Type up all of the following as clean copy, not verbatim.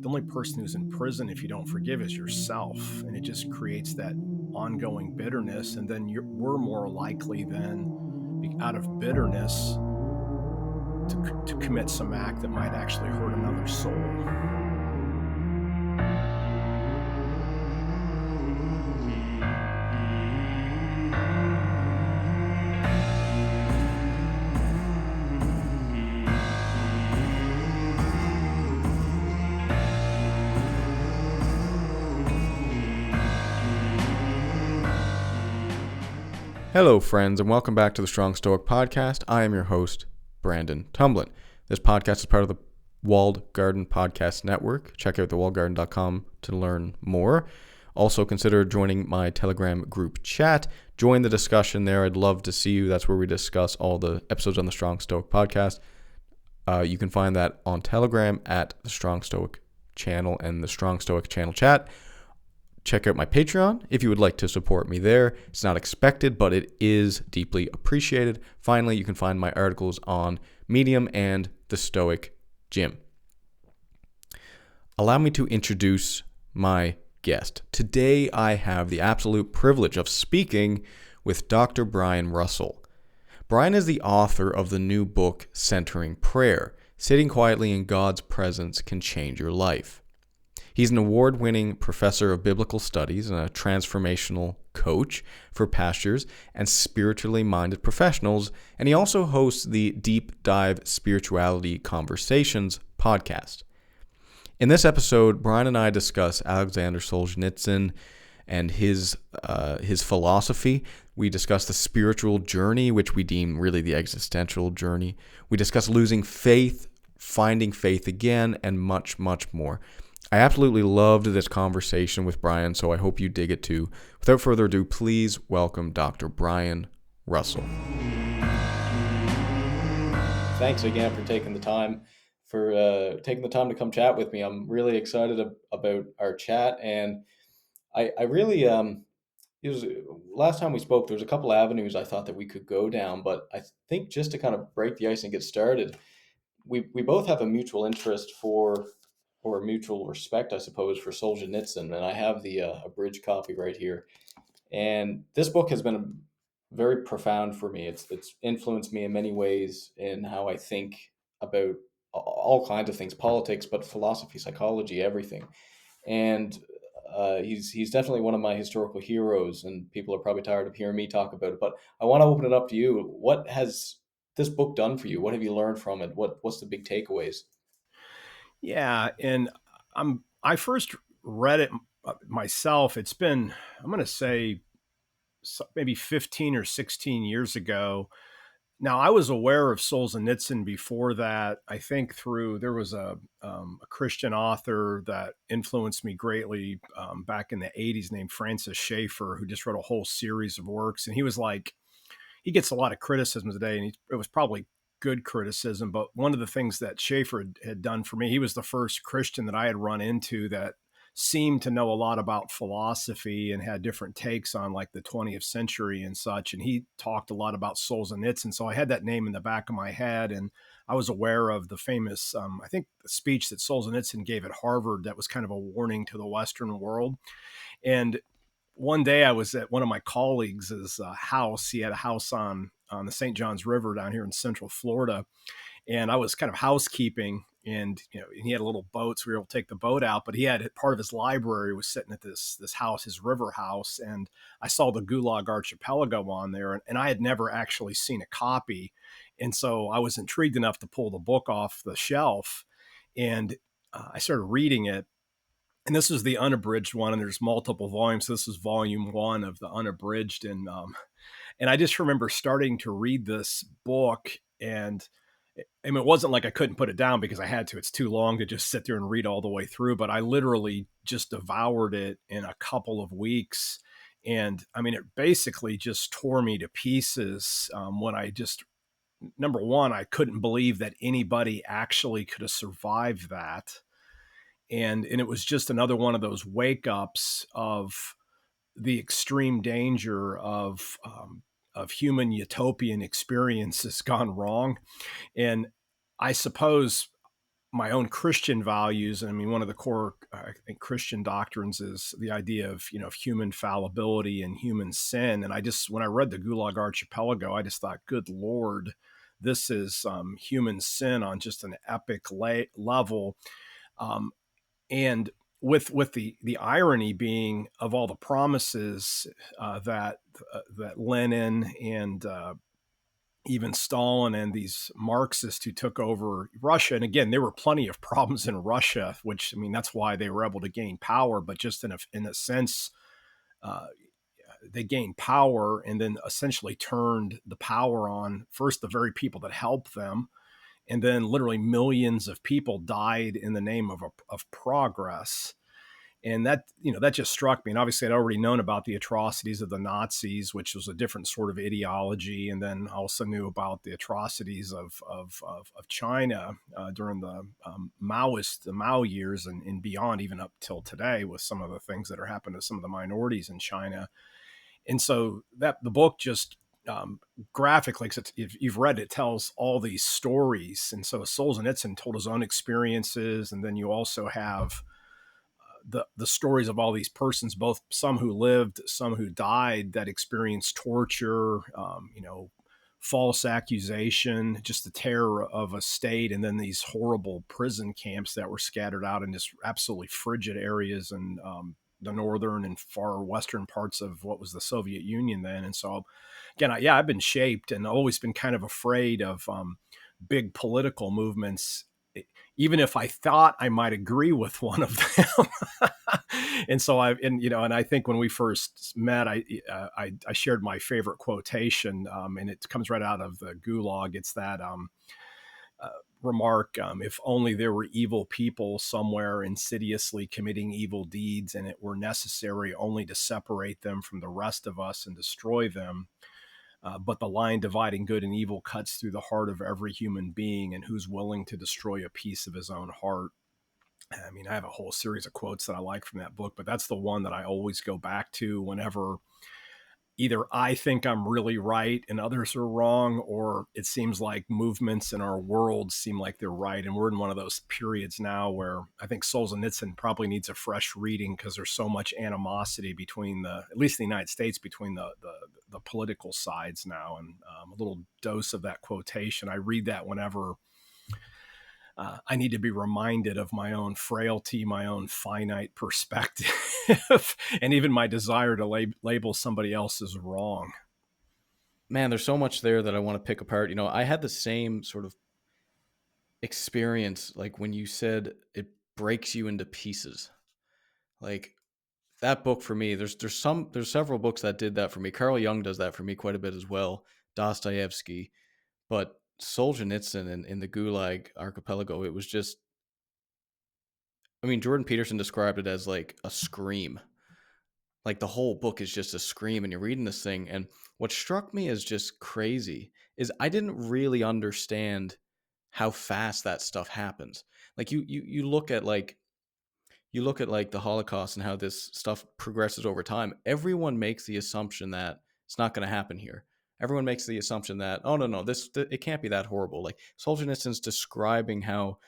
the only person who's in prison if you don't forgive is yourself. And it just creates that ongoing bitterness. And then we're more likely then, out of bitterness, to commit some act that might actually hurt another soul. Hello, friends, and welcome back to the Strong Stoic Podcast. I am your host, Brandon Tumblin. This podcast is part of the Walled Garden Podcast Network. Check out thewalledgarden.com to learn more. Also, consider joining my Telegram group chat. Join the discussion there. I'd love to see you. That's where we discuss all the episodes on the Strong Stoic Podcast. You can find that on Telegram at the Strong Stoic channel and the Strong Stoic channel chat. Check out my Patreon if you would like to support me there. It's not expected, but it is deeply appreciated. Finally, you can find my articles on Medium and the Stoic Gym. Allow me to introduce my guest. Today, I have the absolute privilege of speaking with Dr. Brian Russell. Brian is the author of the new book, Centering Prayer. Sitting quietly in God's presence can change your life. He's an award-winning professor of biblical studies and a transformational coach for pastors and spiritually minded professionals, and he also hosts the Deep Dive Spirituality Conversations podcast. In this episode, Brian and I discuss Aleksander Solzhenitsyn and his philosophy. We discuss the spiritual journey, which we deem really the existential journey. We discuss losing faith, finding faith again, and much, much more. I absolutely loved this conversation with Brian, so I hope you dig it too. Without further ado, please welcome Dr. Brian Russell. Thanks again for taking the time to come chat with me. I'm really excited about our chat, and I really last time we spoke, there was a couple avenues I thought that we could go down, but I think just to kind of break the ice and get started, we both have a mutual interest or mutual respect, I suppose, for Solzhenitsyn. And I have the abridged copy right here. And this book has been very profound for me. It's influenced me in many ways in how I think about all kinds of things, politics, but philosophy, psychology, everything. And he's definitely one of my historical heroes, and people are probably tired of hearing me talk about it. But I want to open it up to you. What has this book done for you? What have you learned from it? What's the big takeaways? Yeah, and I first read it myself. It's been, I'm going to say, maybe 15 or 16 years ago. Now, I was aware of Solzhenitsyn before that. I think there was a Christian author that influenced me greatly back in the 80s named Francis Schaeffer, who just wrote a whole series of works. And he gets a lot of criticism today, and it was probably good criticism. But one of the things that Schaeffer had done for me, he was the first Christian that I had run into that seemed to know a lot about philosophy and had different takes on like the 20th century and such. And he talked a lot about Solzhenitsyn. So I had that name in the back of my head, and I was aware of the famous, I think, the speech that Solzhenitsyn gave at Harvard that was kind of a warning to the Western world. And one day I was at one of my colleagues' house. He had a house on the St. Johns River down here in Central Florida. And I was kind of housekeeping, and he had a little boat, so we were able to take the boat out. But he had part of his library was sitting at this house, his river house, and I saw the Gulag Archipelago on there, and I had never actually seen a copy, and so I was intrigued enough to pull the book off the shelf, and I started reading it. And this is the unabridged one, and there's multiple volumes. This is volume 1 of the unabridged, and I just remember starting to read this book, and it wasn't like I couldn't put it down because I had to. It's too long to just sit there and read all the way through, but I literally just devoured it in a couple of weeks. And I mean, it basically just tore me to pieces when number one, I couldn't believe that anybody actually could have survived that. And it was just another one of those wake ups of the extreme danger of human utopian experiences gone wrong. And I suppose my own Christian values. I mean, one of the core, I think, Christian doctrines is the idea of, of human fallibility and human sin. And when I read the Gulag Archipelago, I just thought, good Lord, this is human sin on just an epic level. Um, and with the irony being of all the promises that Lenin and even Stalin and these Marxists who took over Russia. And again, there were plenty of problems in Russia, which, I mean, that's why they were able to gain power. But just in a sense, uh, they gained power and then essentially turned the power on first the very people that helped them, and then literally millions of people died in the name of progress. And that just struck me. And obviously I'd already known about the atrocities of the Nazis, which was a different sort of ideology, and then also knew about the atrocities of China during the the Mao years, and beyond, even up till today, with some of the things that are happening to some of the minorities in China. And so that the book just graphically, if you've read it, tells all these stories. And so Solzhenitsyn told his own experiences, and then you also have the stories of all these persons, both some who lived, some who died, that experienced torture, false accusation, just the terror of a state, and then these horrible prison camps that were scattered out in just absolutely frigid areas in the northern and far western parts of what was the Soviet Union then. And so, again, I've been shaped and always been kind of afraid of big political movements, even if I thought I might agree with one of them. And so and I think when we first met, I shared my favorite quotation, and it comes right out of the Gulag. It's that uh, remark, if only there were evil people somewhere insidiously committing evil deeds, and it were necessary only to separate them from the rest of us and destroy them. But the line dividing good and evil cuts through the heart of every human being, and who's willing to destroy a piece of his own heart? I mean, I have a whole series of quotes that I like from that book, but that's the one that I always go back to whenever either I think I'm really right and others are wrong, or it seems like movements in our world seem like they're right. And we're in one of those periods now where I think Solzhenitsyn probably needs a fresh reading, because there's so much animosity between at least in the United States, between the political sides now. And a little dose of that quotation, I read that whenever I need to be reminded of my own frailty, my own finite perspective, and even my desire to label somebody else as wrong. Man, there's so much there that I want to pick apart. I had the same sort of experience, like when you said it breaks you into pieces. Like that book for me, there's several books that did that for me. Carl Jung does that for me quite a bit as well. Dostoevsky, but Solzhenitsyn in the Gulag Archipelago, it was just, I mean, Jordan Peterson described it as like a scream. Like the whole book is just a scream, and you're reading this thing. And what struck me as just crazy is I didn't really understand how fast that stuff happens. Like you look at like the Holocaust and how this stuff progresses over time. Everyone makes the assumption that it's not going to happen here. Everyone makes the assumption that, oh no, it can't be that horrible. Like Solzhenitsyn's describing how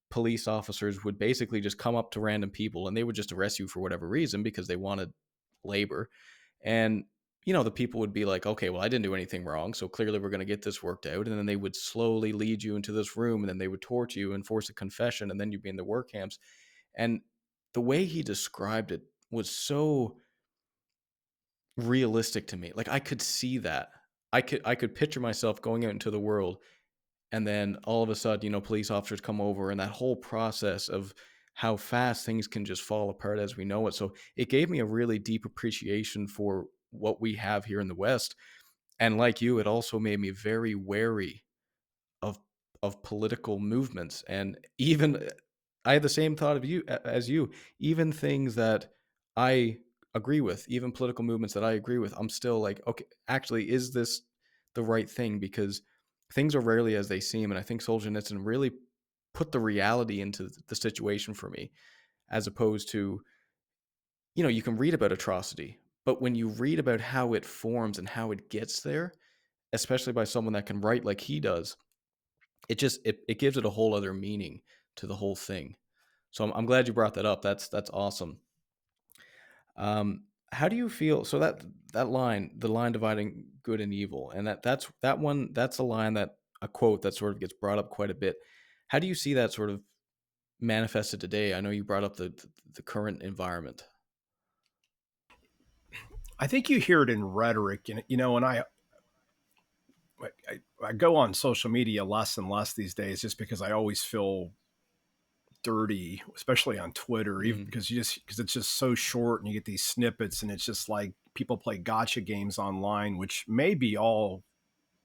police officers would basically just come up to random people and they would just arrest you for whatever reason because they wanted labor. And the people would be like, okay, well, I didn't do anything wrong, so clearly we're going to get this worked out. And then they would slowly lead you into this room, and then they would torture you and force a confession, and then you'd be in the work camps. And the way he described it was so realistic to me. Like I could see that. I could picture myself going out into the world, and then all of a sudden, police officers come over, and that whole process of how fast things can just fall apart as we know it. So it gave me a really deep appreciation for what we have here in the West. And like you, it also made me very wary of political movements. And even I had the same thought of you as you. Even things that I agree with, even political movements that I agree with, I'm still like, okay, actually, is this the right thing? Because things are rarely as they seem. And I think Solzhenitsyn really put the reality into the situation for me, as opposed to, you can read about atrocity, but when you read about how it forms and how it gets there, especially by someone that can write like he does, it gives it a whole other meaning to the whole thing. So I'm glad you brought that up. That's awesome. How do you feel? So that line, the line dividing good and evil, and that's a line that a quote that sort of gets brought up quite a bit. How do you see that sort of manifested today? I know you brought up the current environment. I think you hear it in rhetoric, and and I go on social media less and less these days, just because I always feel dirty, especially on Twitter, even Mm, because it's just so short and you get these snippets, and it's just like people play gotcha games online, which may be all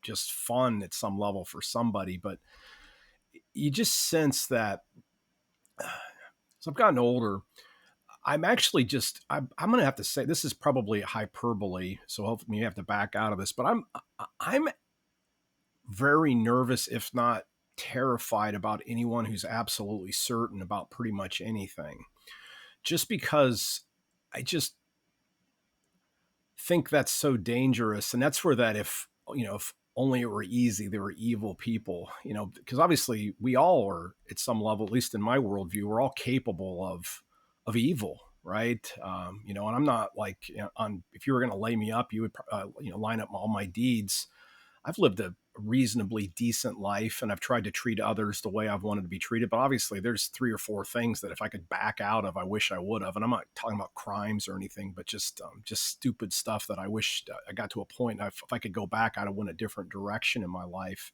just fun at some level for somebody, but you just sense that as I've gotten older, I'm actually I'm going to have to say this is probably hyperbole, so hopefully you have to back out of this, but I'm very nervous, if not terrified, about anyone who's absolutely certain about pretty much anything. Just because I just think that's so dangerous, and that's where that if only it were easy, there were evil people, because obviously we all are at some level, at least in my worldview, we're all capable of evil, right? And I'm not like on if you were going to lay me up, you would line up all my deeds. I've lived a reasonably decent life, and I've tried to treat others the way I've wanted to be treated. But obviously, there's three or four things that if I could back out of, I wish I would have. And I'm not talking about crimes or anything, but just stupid stuff that I wish I got to a point. If I could go back, I'd have went a different direction in my life.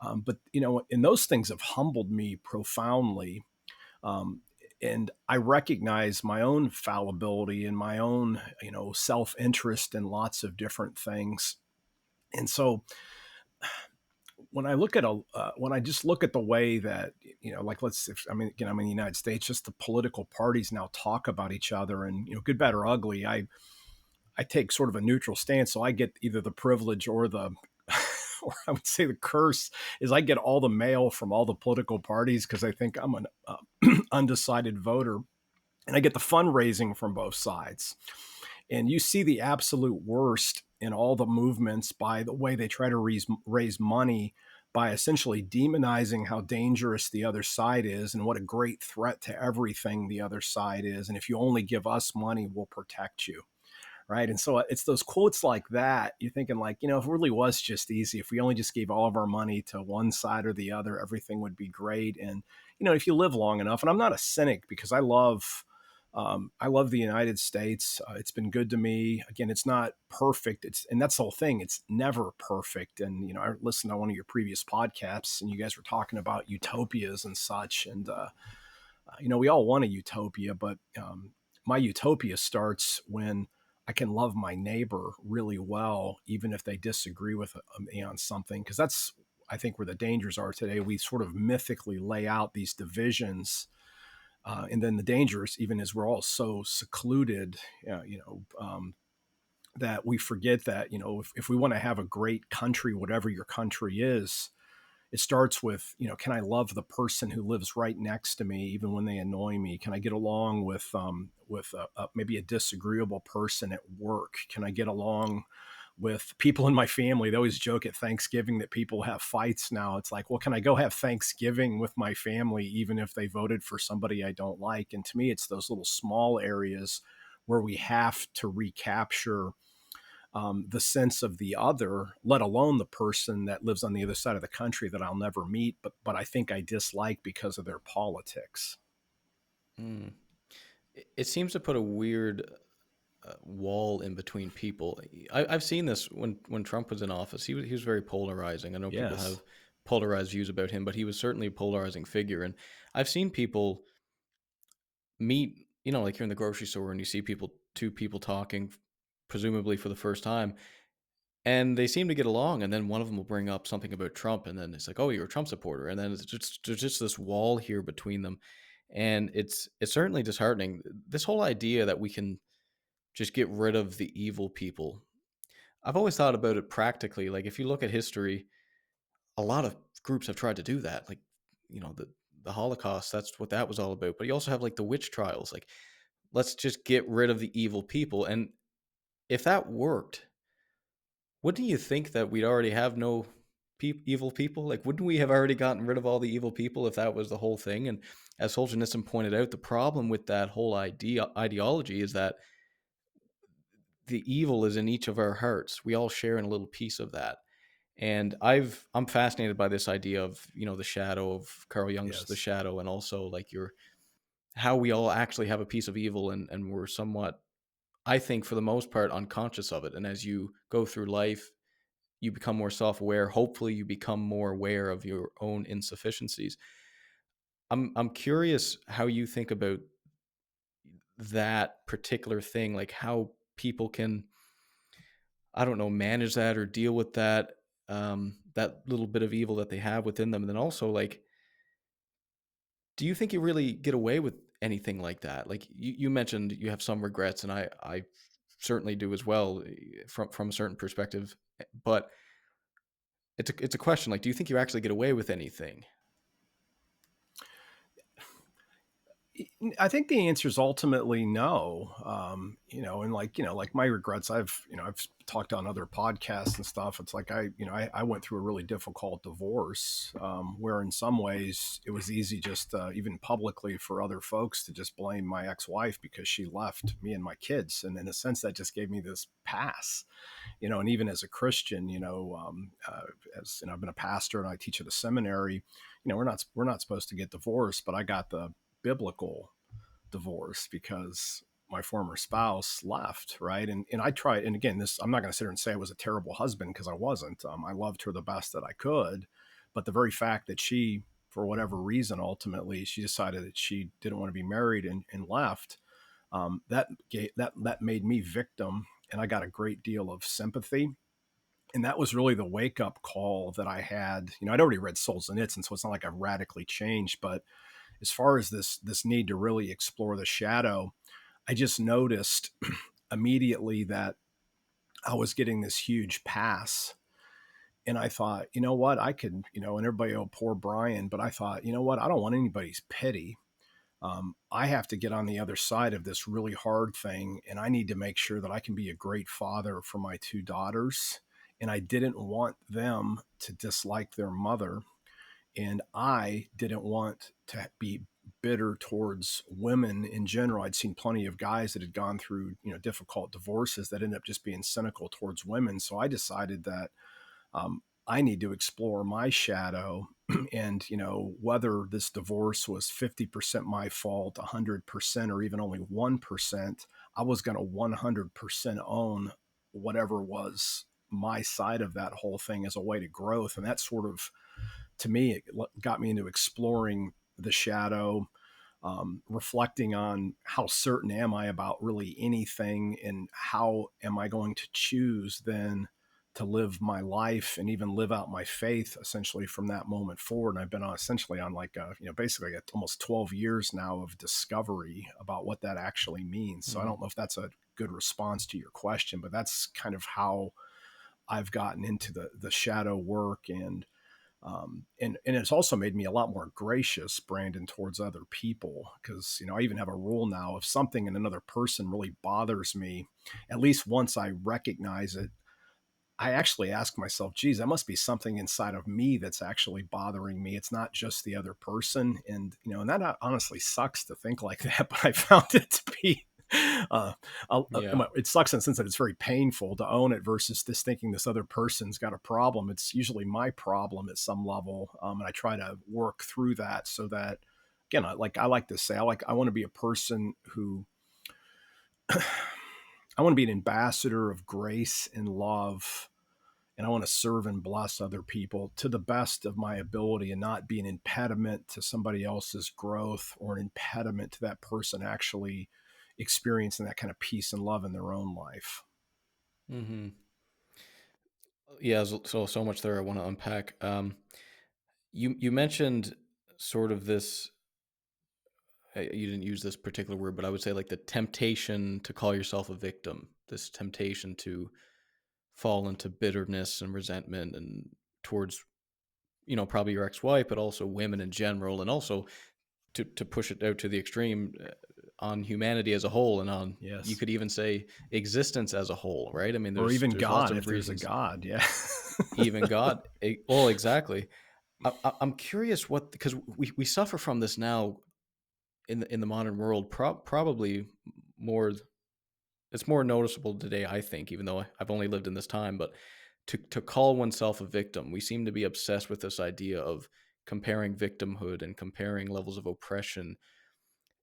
But and those things have humbled me profoundly. Um, and I recognize my own fallibility and my own, self interest in lots of different things. And so when I look at when I just look at the way that like I mean, again, I'm in the United States, just the political parties now talk about each other, and good, bad, or ugly. I take sort of a neutral stance, so I get either the privilege or the or I would say the curse is I get all the mail from all the political parties because I think I'm an undecided voter, and I get the fundraising from both sides. And you see the absolute worst in all the movements by the way they try to raise money by essentially demonizing how dangerous the other side is and what a great threat to everything the other side is. And if you only give us money, we'll protect you. Right. And so it's those quotes like that. You're thinking, like, if it really was just easy, if we only just gave all of our money to one side or the other, everything would be great. And, if you live long enough, and I'm not a cynic because I love the United States. It's been good to me. Again, it's not perfect. And that's the whole thing. It's never perfect. And I listened to one of your previous podcasts, and you guys were talking about utopias and such. And we all want a utopia, but my utopia starts when I can love my neighbor really well, even if they disagree with me on something. Because that's, I think, where the dangers are today. We sort of mythically lay out these divisions, and then the dangers, even as we're all so secluded, that we forget that, if we want to have a great country, whatever your country is, it starts with, can I love the person who lives right next to me, even when they annoy me? Can I get along with maybe a disagreeable person at work? Can I get along with people in my family? They always joke at Thanksgiving that people have fights now. It's like, well, can I go have Thanksgiving with my family, even if they voted for somebody I don't like? And to me, it's those little small areas where we have to recapture the sense of the other, let alone the person that lives on the other side of the country that I'll never meet, but I think I dislike because of their politics. mm. It seems to put a weird wall in between people. I've seen this when Trump was in office. He was very polarizing. I know people Yes. have polarized views about him, but he was certainly a polarizing figure. And I've seen people meet, like you're in the grocery store and you see two people talking, presumably for the first time, and they seem to get along. And then one of them will bring up something about Trump, and then it's like, "Oh, you're a Trump supporter," and then there's just this wall here between them, and it's certainly disheartening. This whole idea that we can just get rid of the evil people. I've always thought about it practically. Like if you look at history, a lot of groups have tried to do that. Like, the Holocaust, that's what that was all about. But you also have like the witch trials. Like, let's just get rid of the evil people. And if that worked, wouldn't you think that we'd already have no evil people? Like, wouldn't we have already gotten rid of all the evil people if that was the whole thing? And as Solzhenitsyn pointed out, the problem with that whole ideology is that the evil is in each of our hearts. We all share in a little piece of that. And I'm fascinated by this idea of, the shadow of Carl Jung's The Yes. Shadow, and also like how we all actually have a piece of evil, and we're somewhat, I think, for the most part, unconscious of it. And as you go through life, you become more self-aware. Hopefully you become more aware of your own insufficiencies. I'm curious how you think about that particular thing, like how people can, I don't know, manage that or deal with that little bit of evil that they have within them. And then also, like, do you think you really get away with anything like that? Like you mentioned you have some regrets, and I certainly do as well, from a certain perspective. But it's a question, like, do you think you actually get away with anything? I think the answer is ultimately no. And like my regrets, I've talked on other podcasts and stuff. It's like I went through a really difficult divorce, where in some ways it was easy just even publicly for other folks to just blame my ex-wife because she left me and my kids, and in a sense that just gave me this pass. And even as a Christian, as I've been a pastor and I teach at a seminary, we're not supposed to get divorced, but I got the biblical divorce because my former spouse left, right? And I tried, and again, this I'm not going to sit here and say I was a terrible husband because I wasn't. I loved her the best that I could, but the very fact that she, for whatever reason, ultimately she decided that she didn't want to be married and left, that made me victim, and I got a great deal of sympathy. And that was really the wake up call that I had. I'd already read Solzhenitsyn, so it's not like I've radically changed, but as far as this need to really explore the shadow, I just noticed immediately that I was getting this huge pass. And I thought, you know what, I could, and everybody, oh, poor Brian. But I thought, you know what, I don't want anybody's pity. I have to get on the other side of this really hard thing. And I need to make sure that I can be a great father for my two daughters. And I didn't want them to dislike their mother, and I didn't want to be bitter towards women in general. I'd seen plenty of guys that had gone through, difficult divorces that ended up just being cynical towards women. So I decided that I need to explore my shadow, and whether this divorce was 50% my fault, 100%, or even only 1%, I was going to 100% own whatever was my side of that whole thing as a way to growth. And that sort of, to me, it got me into exploring the shadow, reflecting on how certain am I about really anything, and how am I going to choose then to live my life and even live out my faith essentially from that moment forward. And I've been essentially on like basically almost 12 years now of discovery about what that actually means. So I Mm-hmm. don't know if that's a good response to your question, but that's kind of how I've gotten into the shadow work. And it's also made me a lot more gracious, Brandon, towards other people, because I even have a rule now: if something in another person really bothers me, at least once I recognize it, I actually ask myself, geez, that must be something inside of me that's actually bothering me. It's not just the other person. And that honestly sucks to think like that, but I found it to be, uh, Yeah. it sucks in the sense that it's very painful to own it versus just thinking this other person's got a problem. It's usually my problem at some level. And I try to work through that so that, again, I like to say, I want to be a person who, I want to be an ambassador of grace and love, and I want to serve and bless other people to the best of my ability and not be an impediment to somebody else's growth, or an impediment to that person actually experiencing that kind of peace and love in their own life. Mm-hmm. Yeah. So much there I want to unpack. You mentioned sort of this. You didn't use this particular word, but I would say like the temptation to call yourself a victim. This temptation to fall into bitterness and resentment, and towards, probably your ex-wife, but also women in general, and also to push it out to the extreme, on humanity as a whole, and on, you Yes. could even say, existence as a whole, right? I mean, Or even there's lots God, of if there's a reasons. God. Yeah. Even God. Well, exactly. I'm curious what, because we suffer from this now in the modern world, probably more. It's more noticeable today, I think, even though I've only lived in this time. But to call oneself a victim, we seem to be obsessed with this idea of comparing victimhood and comparing levels of oppression.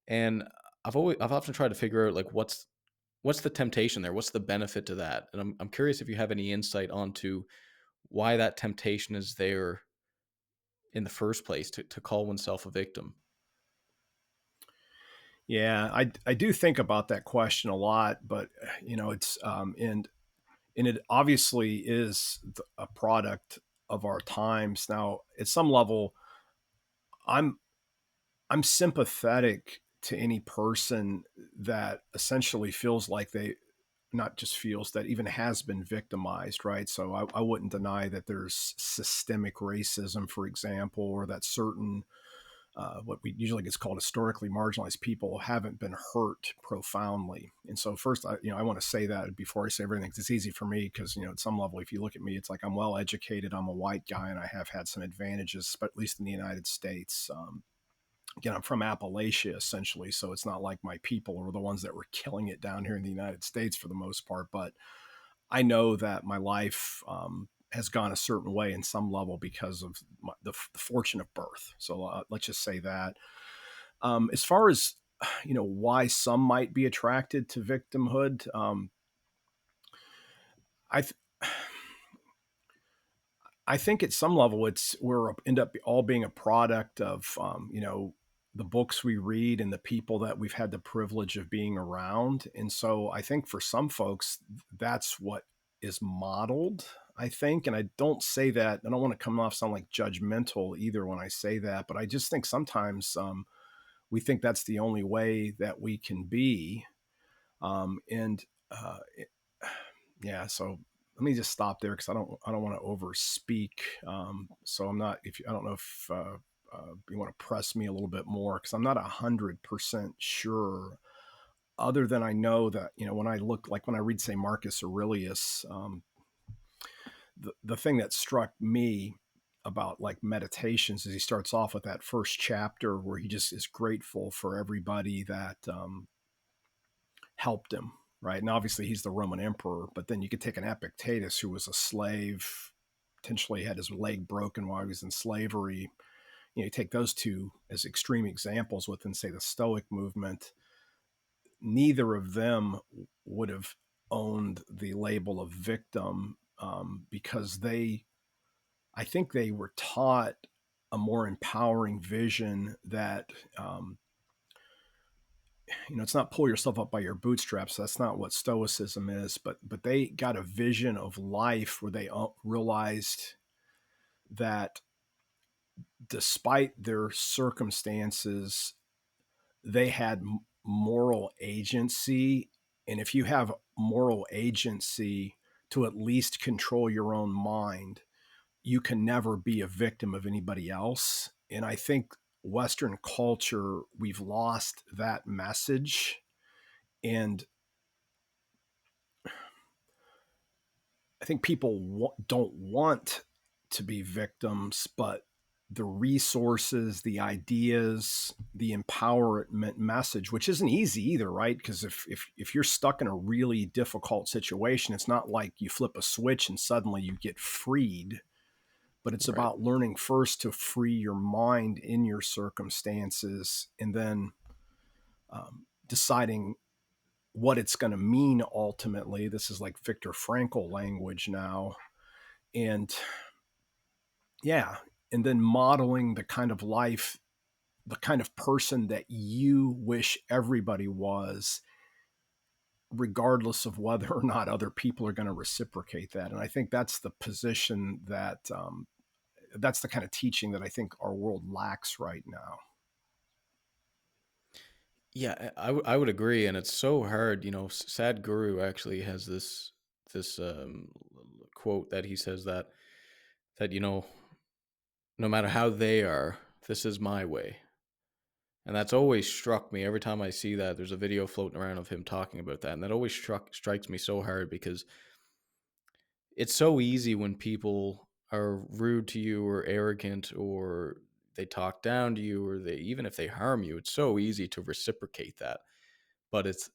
And I've often tried to figure out, like, what's the temptation there? What's the benefit to that? And I'm curious if you have any insight onto why that temptation is there in the first place, to call oneself a victim. Yeah, I do think about that question a lot, but it's and it obviously is a product of our times. Now, at some level, I'm I'm sympathetic to any person that essentially feels like they, not just feels, that even has been victimized, right? So I wouldn't deny that there's systemic racism, for example, or that certain what we usually gets called historically marginalized people haven't been hurt profoundly. And so first, I want to say that before I say everything, 'cause it's easy for me because, at some level, if you look at me, it's like I'm well educated, I'm a white guy, and I have had some advantages, but at least in the United States. Again, I'm from Appalachia essentially, so it's not like my people were the ones that were killing it down here in the United States for the most part. But I know that my life has gone a certain way in some level because of the fortune of birth. So let's just say that. As far as why some might be attracted to victimhood, I th- I think at some level we're end up all being a product of the books we read and the people that we've had the privilege of being around. And so I think for some folks that's what is modeled, I think. And I don't say that, I don't want to come off sound like judgmental either when I say that, but I just think sometimes we think that's the only way that we can be. And yeah, so let me just stop there because I don't want to overspeak. So I'm not, if I don't know if you want to press me a little bit more, because I'm not 100% sure. Other than I know that when I look, like when I read, say, Marcus Aurelius, the thing that struck me about like meditations is he starts off with that first chapter where he just is grateful for everybody that helped him, right? And obviously he's the Roman emperor, but then you could take an Epictetus who was a slave, potentially had his leg broken while he was in slavery. You take those two as extreme examples within, say, the Stoic movement. Neither of them would have owned the label of victim because I think they were taught a more empowering vision that it's not pull yourself up by your bootstraps. That's not what Stoicism is. But they got a vision of life where they realized that despite their circumstances, they had moral agency. And if you have moral agency to at least control your own mind, you can never be a victim of anybody else. And I think Western culture, we've lost that message. And I think people don't want to be victims, but the resources, the ideas, the empowerment message, which isn't easy either, right? Because if you're stuck in a really difficult situation, it's not like you flip a switch and suddenly you get freed, but it's Right. about learning first to free your mind in your circumstances and then deciding what it's going to mean ultimately. This is like Viktor Frankl language now. And yeah, and then modeling the kind of life, the kind of person that you wish everybody was, regardless of whether or not other people are going to reciprocate that. And I think that's the position that that's the kind of teaching that I think our world lacks right now. Yeah, I would agree, and it's so hard. Sadhguru actually has this quote that he says that no matter how they are, this is my way. And that's always struck me every time I see that. There's a video floating around of him talking about that. And that always strikes me so hard because it's so easy when people are rude to you or arrogant or they talk down to you or they even if they harm you, it's so easy to reciprocate that. But it's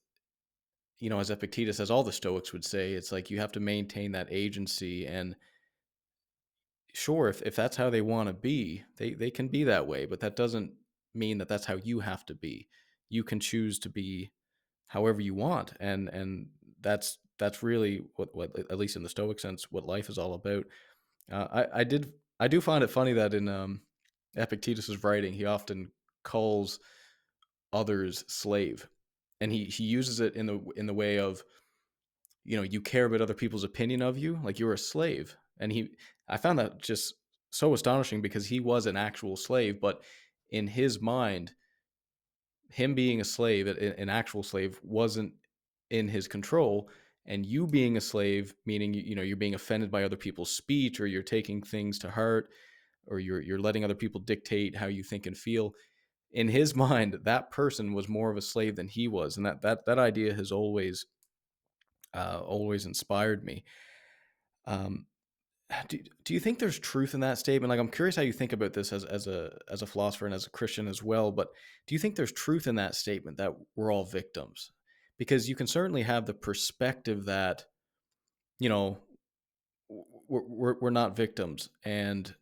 as Epictetus, as all the Stoics would say, it's like you have to maintain that agency. And sure, if that's how they want to be, they can be that way, but that doesn't mean that that's how you have to be. You can choose to be however you want, and that's really what at least in the Stoic sense what life is all about. I do find it funny that in Epictetus's writing, he often calls others slave, and he uses it in the way of you care about other people's opinion of you, like you're a slave. And I found that just so astonishing because he was an actual slave, but in his mind, him being a slave, an actual slave, wasn't in his control. And you being a slave, meaning you're being offended by other people's speech, or you're taking things to heart, or you're letting other people dictate how you think and feel. In his mind, that person was more of a slave than he was, and that idea has always inspired me. Um, do you think there's truth in that statement? Like, I'm curious how you think about this as a philosopher and as a Christian as well. But do you think there's truth in that statement that we're all victims? Because you can certainly have the perspective that you know we're not victims, and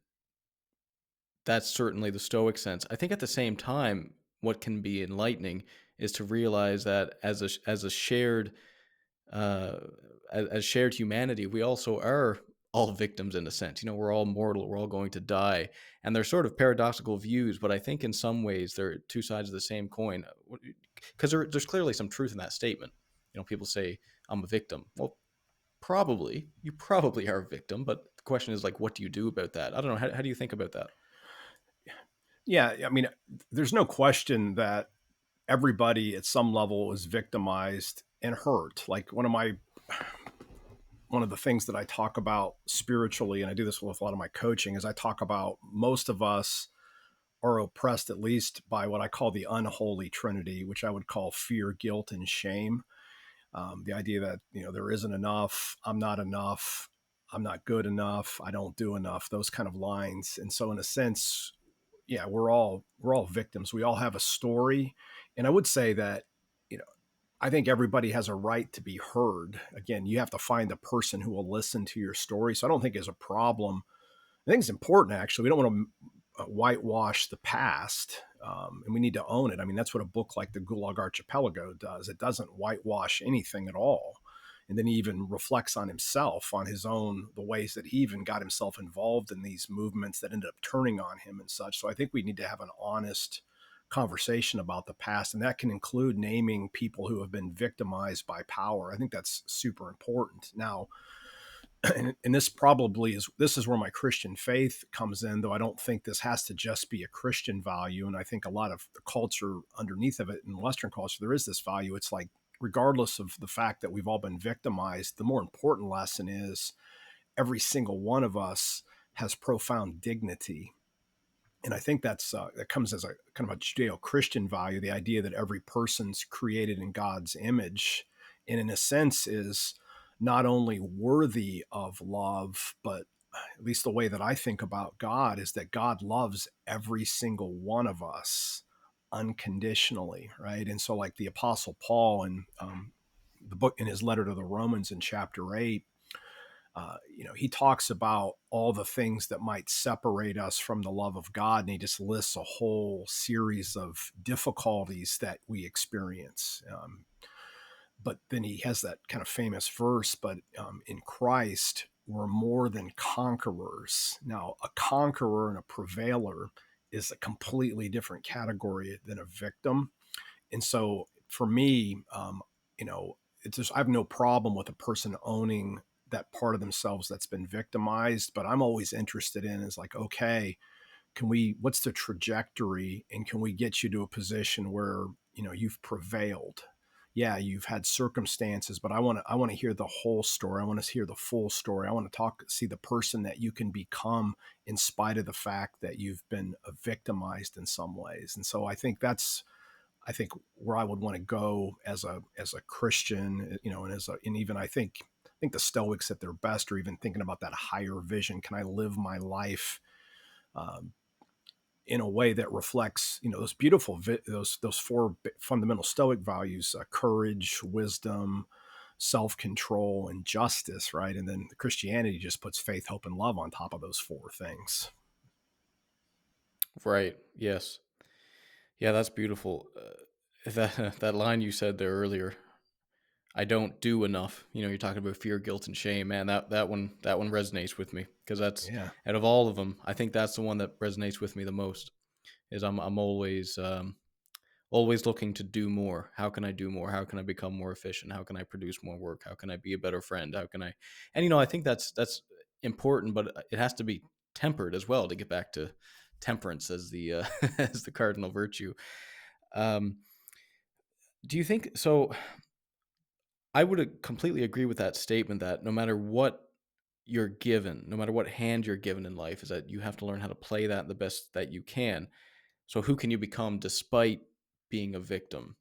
that's certainly the Stoic sense. I think at the same time, what can be enlightening is to realize that as a shared uh, as shared humanity, we also are all victims in a sense. We're all mortal. We're all going to die, and they're sort of paradoxical views. But I think in some ways they're two sides of the same coin. Because there's clearly some truth in that statement. People say I'm a victim. Well, you probably are a victim. But the question is like, what do you do about that? I don't know. How do you think about that? Yeah, I mean, there's no question that everybody at some level is victimized and hurt. Like one of the things that I talk about spiritually, and I do this with a lot of my coaching, is I talk about most of us are oppressed at least by what I call the unholy trinity, which I would call fear, guilt, and shame. The idea that there isn't enough, I'm not good enough, I don't do enough, those kind of lines. And so, in a sense, yeah, we're all victims. We all have a story, and I would say that you know I think everybody has a right to be heard. Again, you have to find the person who will listen to your story. So I don't think it's a problem. I think it's important, actually. We don't want to whitewash the past, and we need to own it. I mean, that's what a book like the Gulag Archipelago does. It doesn't whitewash anything at all. And then he even reflects on himself, on his own, the ways that he even got himself involved in these movements that ended up turning on him and such. So I think we need to have an honest conversation about the past, and that can include naming people who have been victimized by power. I think that's super important. Now, and this is where my Christian faith comes in, though I don't think this has to just be a Christian value. And I think a lot of the culture underneath of it in Western culture, there is this value. It's like, regardless of the fact that we've all been victimized, the more important lesson is every single one of us has profound dignity. And I think that comes as a kind of a Judeo-Christian value, the idea that every person's created in God's image, and in a sense is not only worthy of love, but at least the way that I think about God is that God loves every single one of us unconditionally, right? And so, like the Apostle Paul in the book, in his letter to the Romans in chapter 8, he talks about all the things that might separate us from the love of God, and he just lists a whole series of difficulties that we experience. But then he has that kind of famous verse, but in Christ, we're more than conquerors. Now, a conqueror and a prevailer is a completely different category than a victim. And so for me, it's just, I have no problem with a person owning that part of themselves that's been victimized, but I'm always interested in is like, okay, what's the trajectory, and can we get you to a position where, you've prevailed? yeah, you've had circumstances, but I want to hear the whole story. I want to hear the full story. I want to see the person that you can become in spite of the fact that you've been victimized in some ways. And so I think where I would want to go as a Christian, and and even I think the Stoics at their best are even thinking about that higher vision. Can I live my life um, in a way that reflects, those beautiful those four fundamental Stoic values: courage, wisdom, self-control, and justice, right? And then Christianity just puts faith, hope, and love on top of those four things. Right. Yes. Yeah, that's beautiful. That that line you said there earlier, I don't do enough. You're talking about fear, guilt, and shame. Man, that one resonates with me because that's Yeah. out of all of them, I think that's the one that resonates with me the most. Is I'm always looking to do more. How can I do more? How can I become more efficient? How can I produce more work? How can I be a better friend? How can I? And I think that's important, but it has to be tempered as well to get back to temperance as the as the cardinal virtue. Um, do you think so? I would completely agree with that statement that no matter what you're given, no matter what hand you're given in life, is that you have to learn how to play that the best that you can. So who can you become despite being a victim?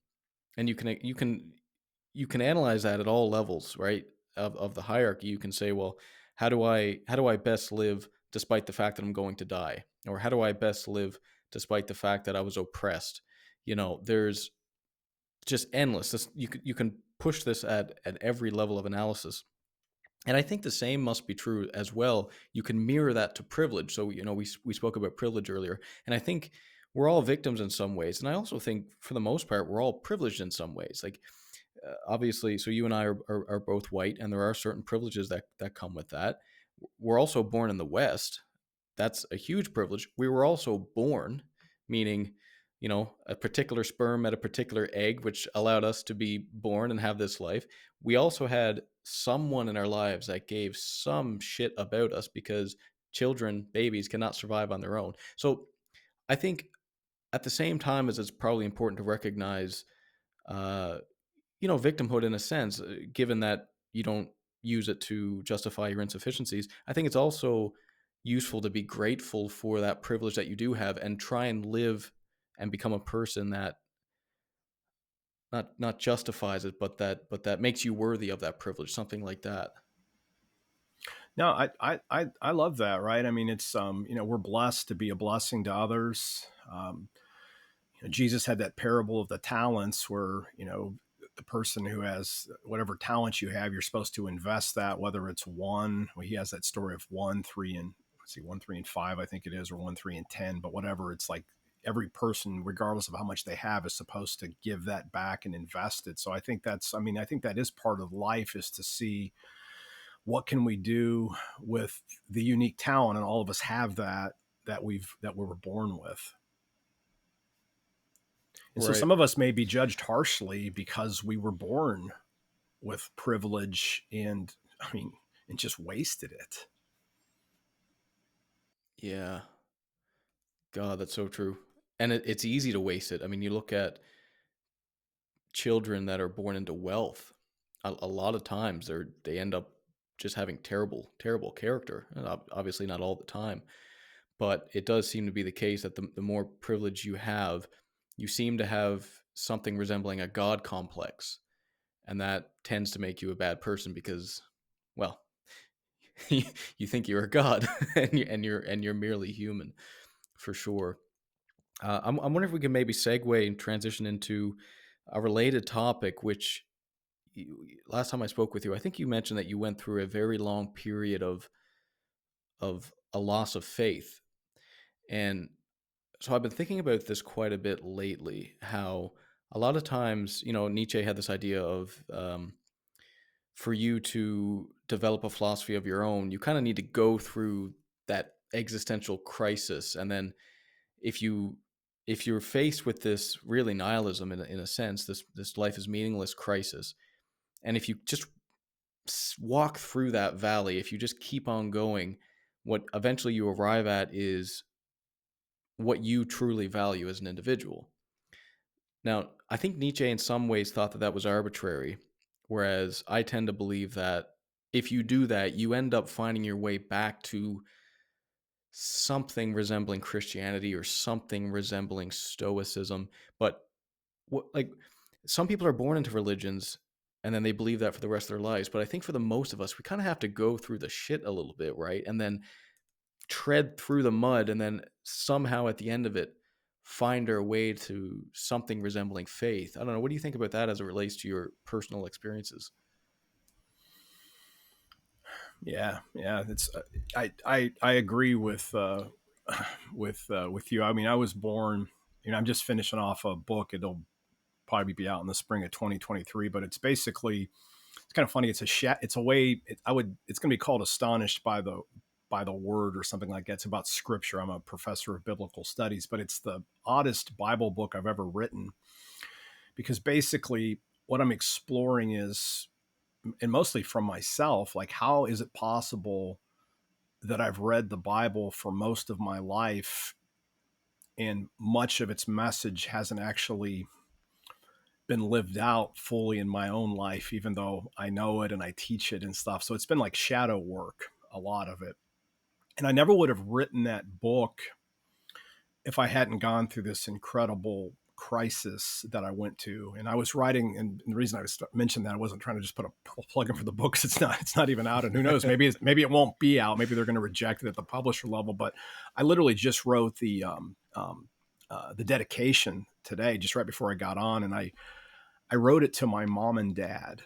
And you can analyze that at all levels, right? Of the hierarchy. You can say, well, how do I best live despite the fact that I'm going to die? Or how do I best live despite the fact that I was oppressed? There's just endless. You can push this at every level of analysis. And I think the same must be true as well. You can mirror that to privilege. So, we spoke about privilege earlier, and I think we're all victims in some ways. And I also think, for the most part, we're all privileged in some ways. Like, obviously, so you and I are both white, and there are certain privileges that come with that. We're also born in the West. That's a huge privilege. We were also born, meaning, a particular sperm met a particular egg, which allowed us to be born and have this life. We also had someone in our lives that gave some shit about us because children, babies, cannot survive on their own. So I think at the same time as it's probably important to recognize, uh, victimhood in a sense, given that you don't use it to justify your insufficiencies. I think it's also useful to be grateful for that privilege that you do have and try and live and become a person that not justifies it, but that makes you worthy of that privilege, something like that. No, I love that. Right. I mean, it's we're blessed to be a blessing to others. Jesus had that parable of the talents where, the person who has whatever talents you have, you're supposed to invest that, whether it's one. Well, he has that story of one, three, and let's see, 1, 3, and 5, I think it is, or 1, 3, and 10. But whatever, it's like every person, regardless of how much they have, is supposed to give that back and invest it. So I think that is part of life, is to see what can we do with the unique talent, and all of us have that we were born with. And so Right. some of us may be judged harshly because we were born with privilege and just wasted it. Yeah. God, that's so true. And it's easy to waste it. I mean, you look at children that are born into wealth. A lot of times they end up just having terrible, terrible character. And obviously, not all the time, but it does seem to be the case that the more privilege you have, you seem to have something resembling a god complex, and that tends to make you a bad person because, well, you think you're a god, and you're merely human, for sure. I'm wondering if we can maybe segue and transition into a related topic, which last time I spoke with you, I think you mentioned that you went through a very long period of a loss of faith. And so I've been thinking about this quite a bit lately, how a lot of times, Nietzsche had this idea of, for you to develop a philosophy of your own, you kind of need to go through that existential crisis. And then if you if you're faced with this really nihilism, in a sense, this life is meaningless crisis, and if you just walk through that valley, if you just keep on going, what eventually you arrive at is what you truly value as an individual. Now, I think Nietzsche in some ways thought that that was arbitrary, whereas I tend to believe that if you do that, you end up finding your way back to something resembling Christianity or something resembling Stoicism. But like some people are born into religions and then they believe that for the rest of their lives. But I think for the most of us, we kind of have to go through the shit a little bit, right? And then tread through the mud and then somehow at the end of it find our way to something resembling faith. I don't know. What do you think about that as it relates to your personal experiences? Yeah, yeah. It's I agree with you. I mean, I was born. I'm just finishing off a book. It'll probably be out in the spring of 2023. But it's basically it's kind of funny. It's a way. It's going to be called "Astonished by the Word" or something like that. It's about Scripture. I'm a professor of biblical studies, but it's the oddest Bible book I've ever written because basically what I'm exploring is, and mostly from myself, like how is it possible that I've read the Bible for most of my life and much of its message hasn't actually been lived out fully in my own life, even though I know it and I teach it and stuff. So it's been like shadow work, a lot of it. And I never would have written that book if I hadn't gone through this incredible crisis that I went to. And I was writing, and the reason I was mentioned that I wasn't trying to just put a plug in for the books. It's not even out, and who knows? Maybe it won't be out. Maybe they're going to reject it at the publisher level. But I literally just wrote the dedication today, just right before I got on, and I wrote it to my mom and dad,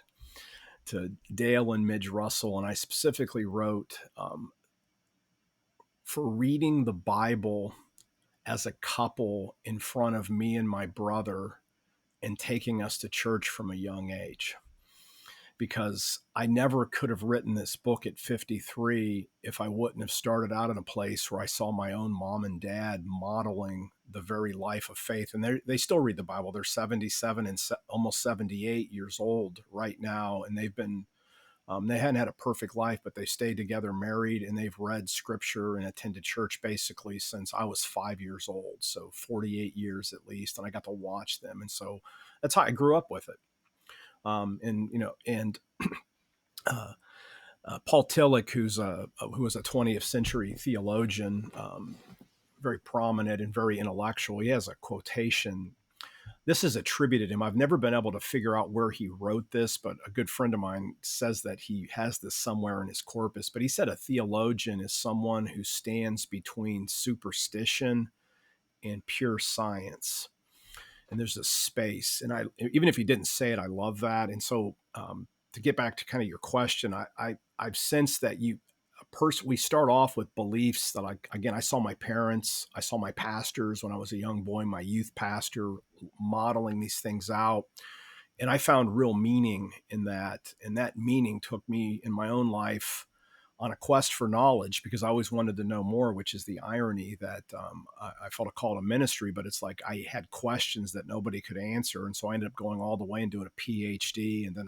to Dale and Midge Russell, and I specifically wrote for reading the Bible as a couple in front of me and my brother and taking us to church from a young age. Because I never could have written this book at 53 if I wouldn't have started out in a place where I saw my own mom and dad modeling the very life of faith. And they still read the Bible. They're 77 and almost 78 years old right now. And they hadn't had a perfect life, but they stayed together, married, and they've read scripture and attended church basically since I was 5 years old. So 48 years at least. And I got to watch them. And so that's how I grew up with it. And uh, Paul Tillich, who was a 20th century theologian, very prominent and very intellectual, he has a quotation. This is attributed to him. I've never been able to figure out where he wrote this, but a good friend of mine says that he has this somewhere in his corpus. But he said a theologian is someone who stands between superstition and pure science. And there's a space. And even if he didn't say it, I love that. And so to get back to kind of your question, I've sensed that we start off with beliefs that I saw my parents, I saw my pastors when I was a young boy, my youth pastor modeling these things out. And I found real meaning in that. And that meaning took me in my own life on a quest for knowledge because I always wanted to know more, which is the irony that I felt a call to ministry, but it's like I had questions that nobody could answer. And so I ended up going all the way and doing a PhD and then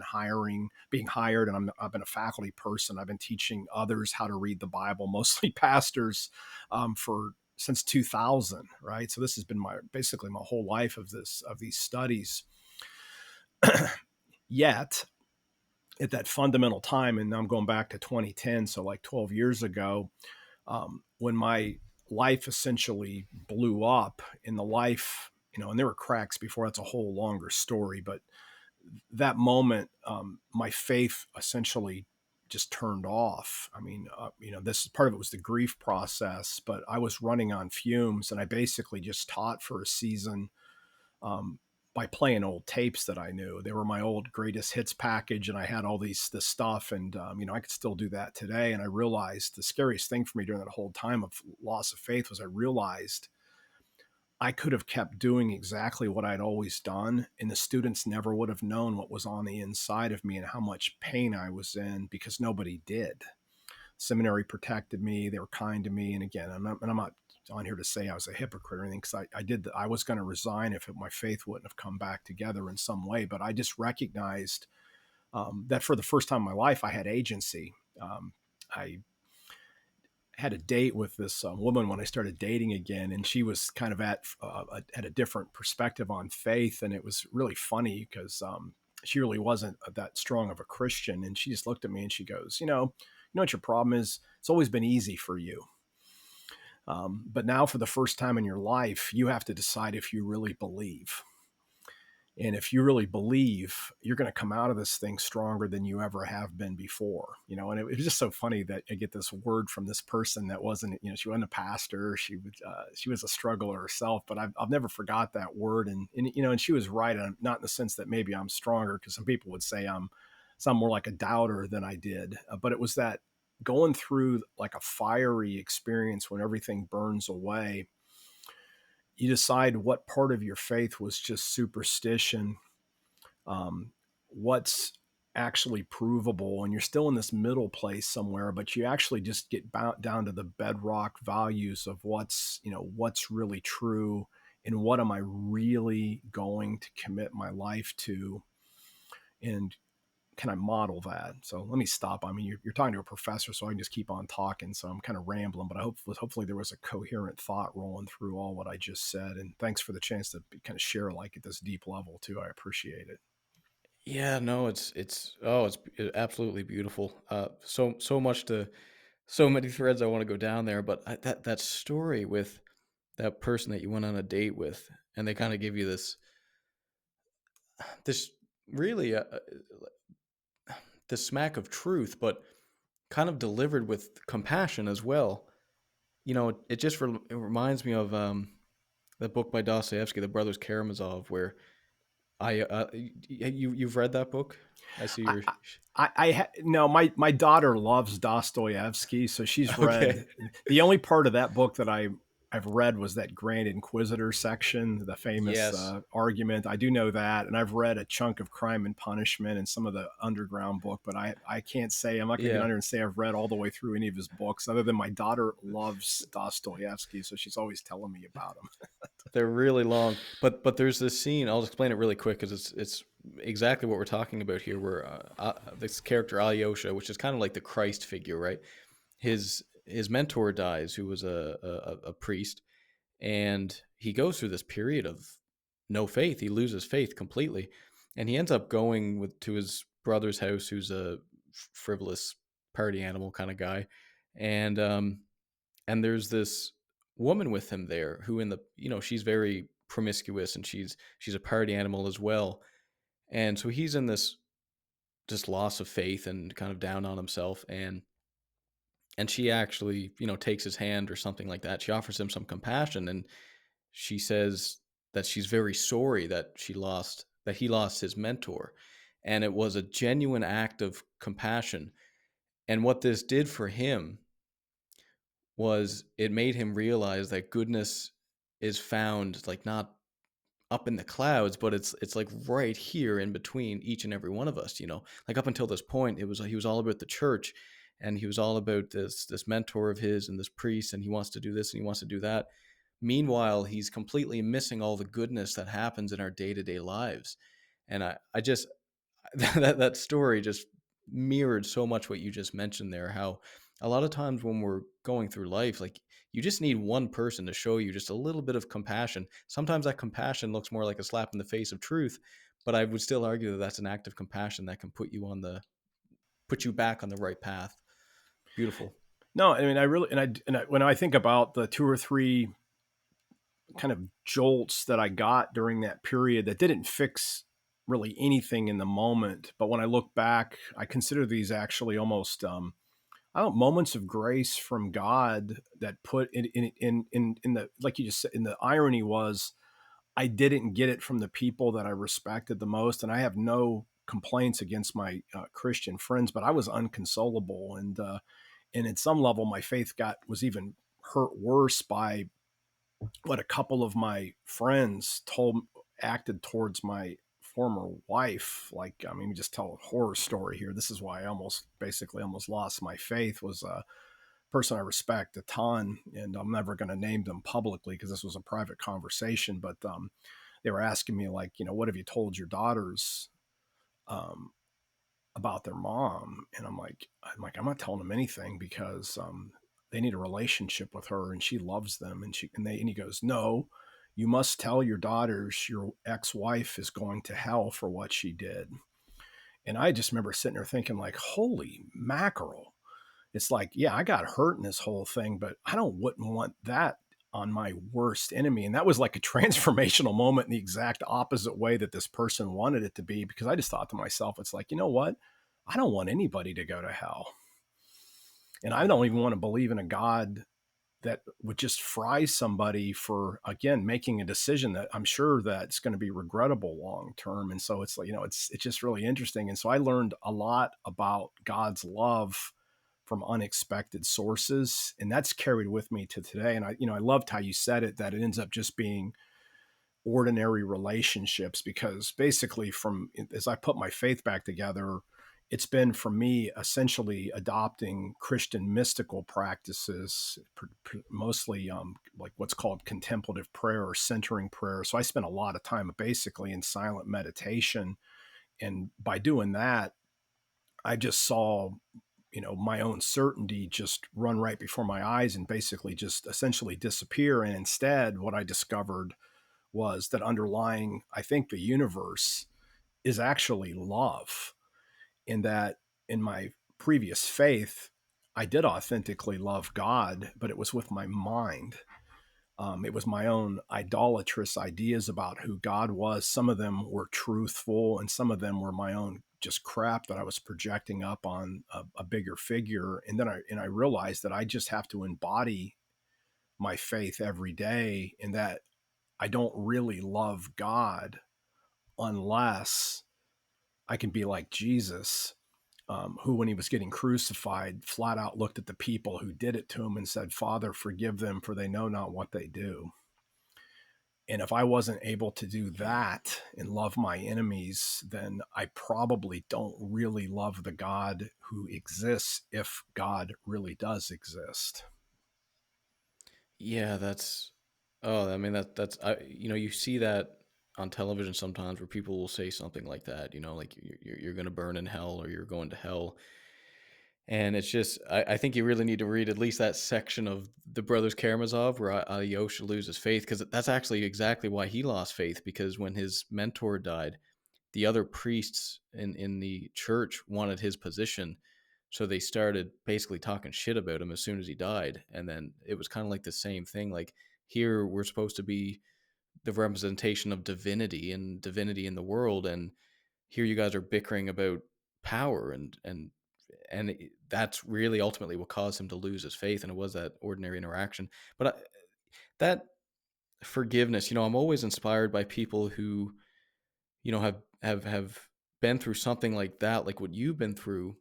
being hired. And I've been a faculty person. I've been teaching others how to read the Bible, mostly pastors, since 2000, right? So this has been basically my whole life of these studies. Yet at that fundamental time, and I'm going back to 2010, so like 12 years ago, when my life essentially blew up in the life, and there were cracks before. That's a whole longer story, but that moment, my faith essentially just turned off. I mean, this part of it was the grief process, but I was running on fumes, and I basically just taught for a season. By playing old tapes that I knew. They were my old greatest hits package, and I had all this stuff, and I could still do that today. And I realized the scariest thing for me during that whole time of loss of faith was I realized I could have kept doing exactly what I'd always done, and the students never would have known what was on the inside of me and how much pain I was in because nobody did. Seminary protected me. They were kind to me. And again, I'm not on here to say I was a hypocrite or anything because I was going to resign if my faith wouldn't have come back together in some way. But I just recognized that for the first time in my life, I had agency. I had a date with this woman when I started dating again, and she was kind of at a different perspective on faith, and it was really funny because she really wasn't that strong of a Christian, and she just looked at me and she goes, you know what your problem is? It's always been easy for you. But now, for the first time in your life, you have to decide if you really believe. And if you really believe, you're going to come out of this thing stronger than you ever have been before. And it was just so funny that I get this word from this person that wasn't, she wasn't a pastor. She was a struggler herself, but I've never forgot that word. And she was right. Not in the sense that maybe I'm stronger, because some people would say I'm more like a doubter than I did. But it was that going through like a fiery experience when everything burns away, you decide what part of your faith was just superstition, what's actually provable, and you're still in this middle place somewhere, but you actually just get down to the bedrock values of what's really true, and what am I really going to commit my life to, and can I model that? So let me stop. I mean, you're talking to a professor, so I can just keep on talking. So I'm kind of rambling, but hopefully there was a coherent thought rolling through all what I just said. And thanks for the chance to kind of share like at this deep level too. I appreciate it. Yeah, no, it's absolutely beautiful. So much to so many threads I want to go down there, but that story with that person that you went on a date with, and they kind of give you this really the smack of truth, but kind of delivered with compassion as well. It just it reminds me of the book by Dostoevsky, The Brothers Karamazov, where you've read that book? I see I, your no, my daughter loves Dostoevsky, so she's okay. read the only part of that book that I've read was that Grand Inquisitor section, the famous Yes. argument. I do know that, and I've read a chunk of Crime and Punishment and some of the underground book, but I can't say, I'm not going to get Yeah. under and say I've read all the way through any of his books, other than my daughter loves Dostoevsky, so she's always telling me about him. They're really long, but there's this scene. I'll explain it really quick because it's exactly what we're talking about here. Where this character Alyosha, which is kind of like the Christ figure, right? His mentor dies, who was a priest, and he goes through this period of no faith. He loses faith completely, and he ends up going to his brother's house, who's a frivolous party animal kind of guy, and and there's this woman with him there who she's very promiscuous, and she's a party animal as well, and so he's in this just loss of faith and kind of down on himself, and she actually takes his hand or something like that. She offers him some compassion, and she says that she's very sorry that he lost his mentor, and it was a genuine act of compassion. And what this did for him was it made him realize that goodness is found like not up in the clouds, but it's like right here in between each and every one of us. Like up until this point, he was all about the church, and he was all about this mentor of his and this priest, and he wants to do this and he wants to do that. Meanwhile, he's completely missing all the goodness that happens in our day-to-day lives. And I just that story just mirrored so much what you just mentioned there, how a lot of times when we're going through life, like, you just need one person to show you just a little bit of compassion. Sometimes that compassion looks more like a slap in the face of truth, but I would still argue that that's an act of compassion that can put you back on the right path. Beautiful. No, I mean, I really, when I think about the two or three kind of jolts that I got during that period that didn't fix really anything in the moment, but when I look back, I consider these actually almost I don't moments of grace from God that put in the, like you just said, in the irony was I didn't get it from the people that I respected the most, and I have no complaints against my Christian friends, but I was unconsolable, and at some level my faith was even hurt worse by what a couple of my friends acted towards my former wife. Like, I mean, just tell a horror story here. This is why I almost lost my faith. Was a person I respect a ton, and I'm never going to name them publicly because this was a private conversation. But they were asking me, like, what have you told your daughters about their mom? And I'm like, I'm not telling them anything because they need a relationship with her and she loves them. And he goes, no, you must tell your daughters your ex-wife is going to hell for what she did. And I just remember sitting there thinking, like, holy mackerel. It's like, yeah, I got hurt in this whole thing, but wouldn't want that on my worst enemy. And that was like a transformational moment in the exact opposite way that this person wanted it to be, because I just thought to myself, it's like, you know what? I don't want anybody to go to hell. And I don't even want to believe in a God that would just fry somebody for, again, making a decision that I'm sure that's going to be regrettable long term. And so it's like, it's just really interesting. And so I learned a lot about God's love from unexpected sources, and that's carried with me to today. And I loved how you said it, that it ends up just being ordinary relationships, because basically, from as I put my faith back together, it's been for me essentially adopting Christian mystical practices, mostly like what's called contemplative prayer or centering prayer. So I spent a lot of time basically in silent meditation. And by doing that, I just saw, my own certainty just run right before my eyes and basically just essentially disappear. And instead, what I discovered was that underlying, I think, the universe is actually love. In that, in my previous faith, I did authentically love God, but it was with my mind. It was my own idolatrous ideas about who God was. Some of them were truthful, and some of them were my own just crap that I was projecting up on a bigger figure. And then I realized that I just have to embody my faith every day, and that I don't really love God unless I can be like Jesus, who, when he was getting crucified, flat out looked at the people who did it to him and said, Father, forgive them, for they know not what they do. And if I wasn't able to do that and love my enemies, then I probably don't really love the God who exists, if God really does exist. Yeah, that's. Oh, I mean that's. You see that on television sometimes where people will say something like that. Like you're going to burn in hell or you're going to hell, and it's just. I think you really need to read at least that section of the Brothers Karamazov where Alyosha loses faith, because that's actually exactly why he lost faith, because when his mentor died, the other priests in the church wanted his position. So they started basically talking shit about him as soon as he died. And then it was kind of like the same thing. Like, here we're supposed to be the representation of divinity and divinity in the world. And here you guys are bickering about power and that's really ultimately what caused him to lose his faith. And it was that ordinary interaction. But that forgiveness, I'm always inspired by people who, have been through something like that, like what you've been through,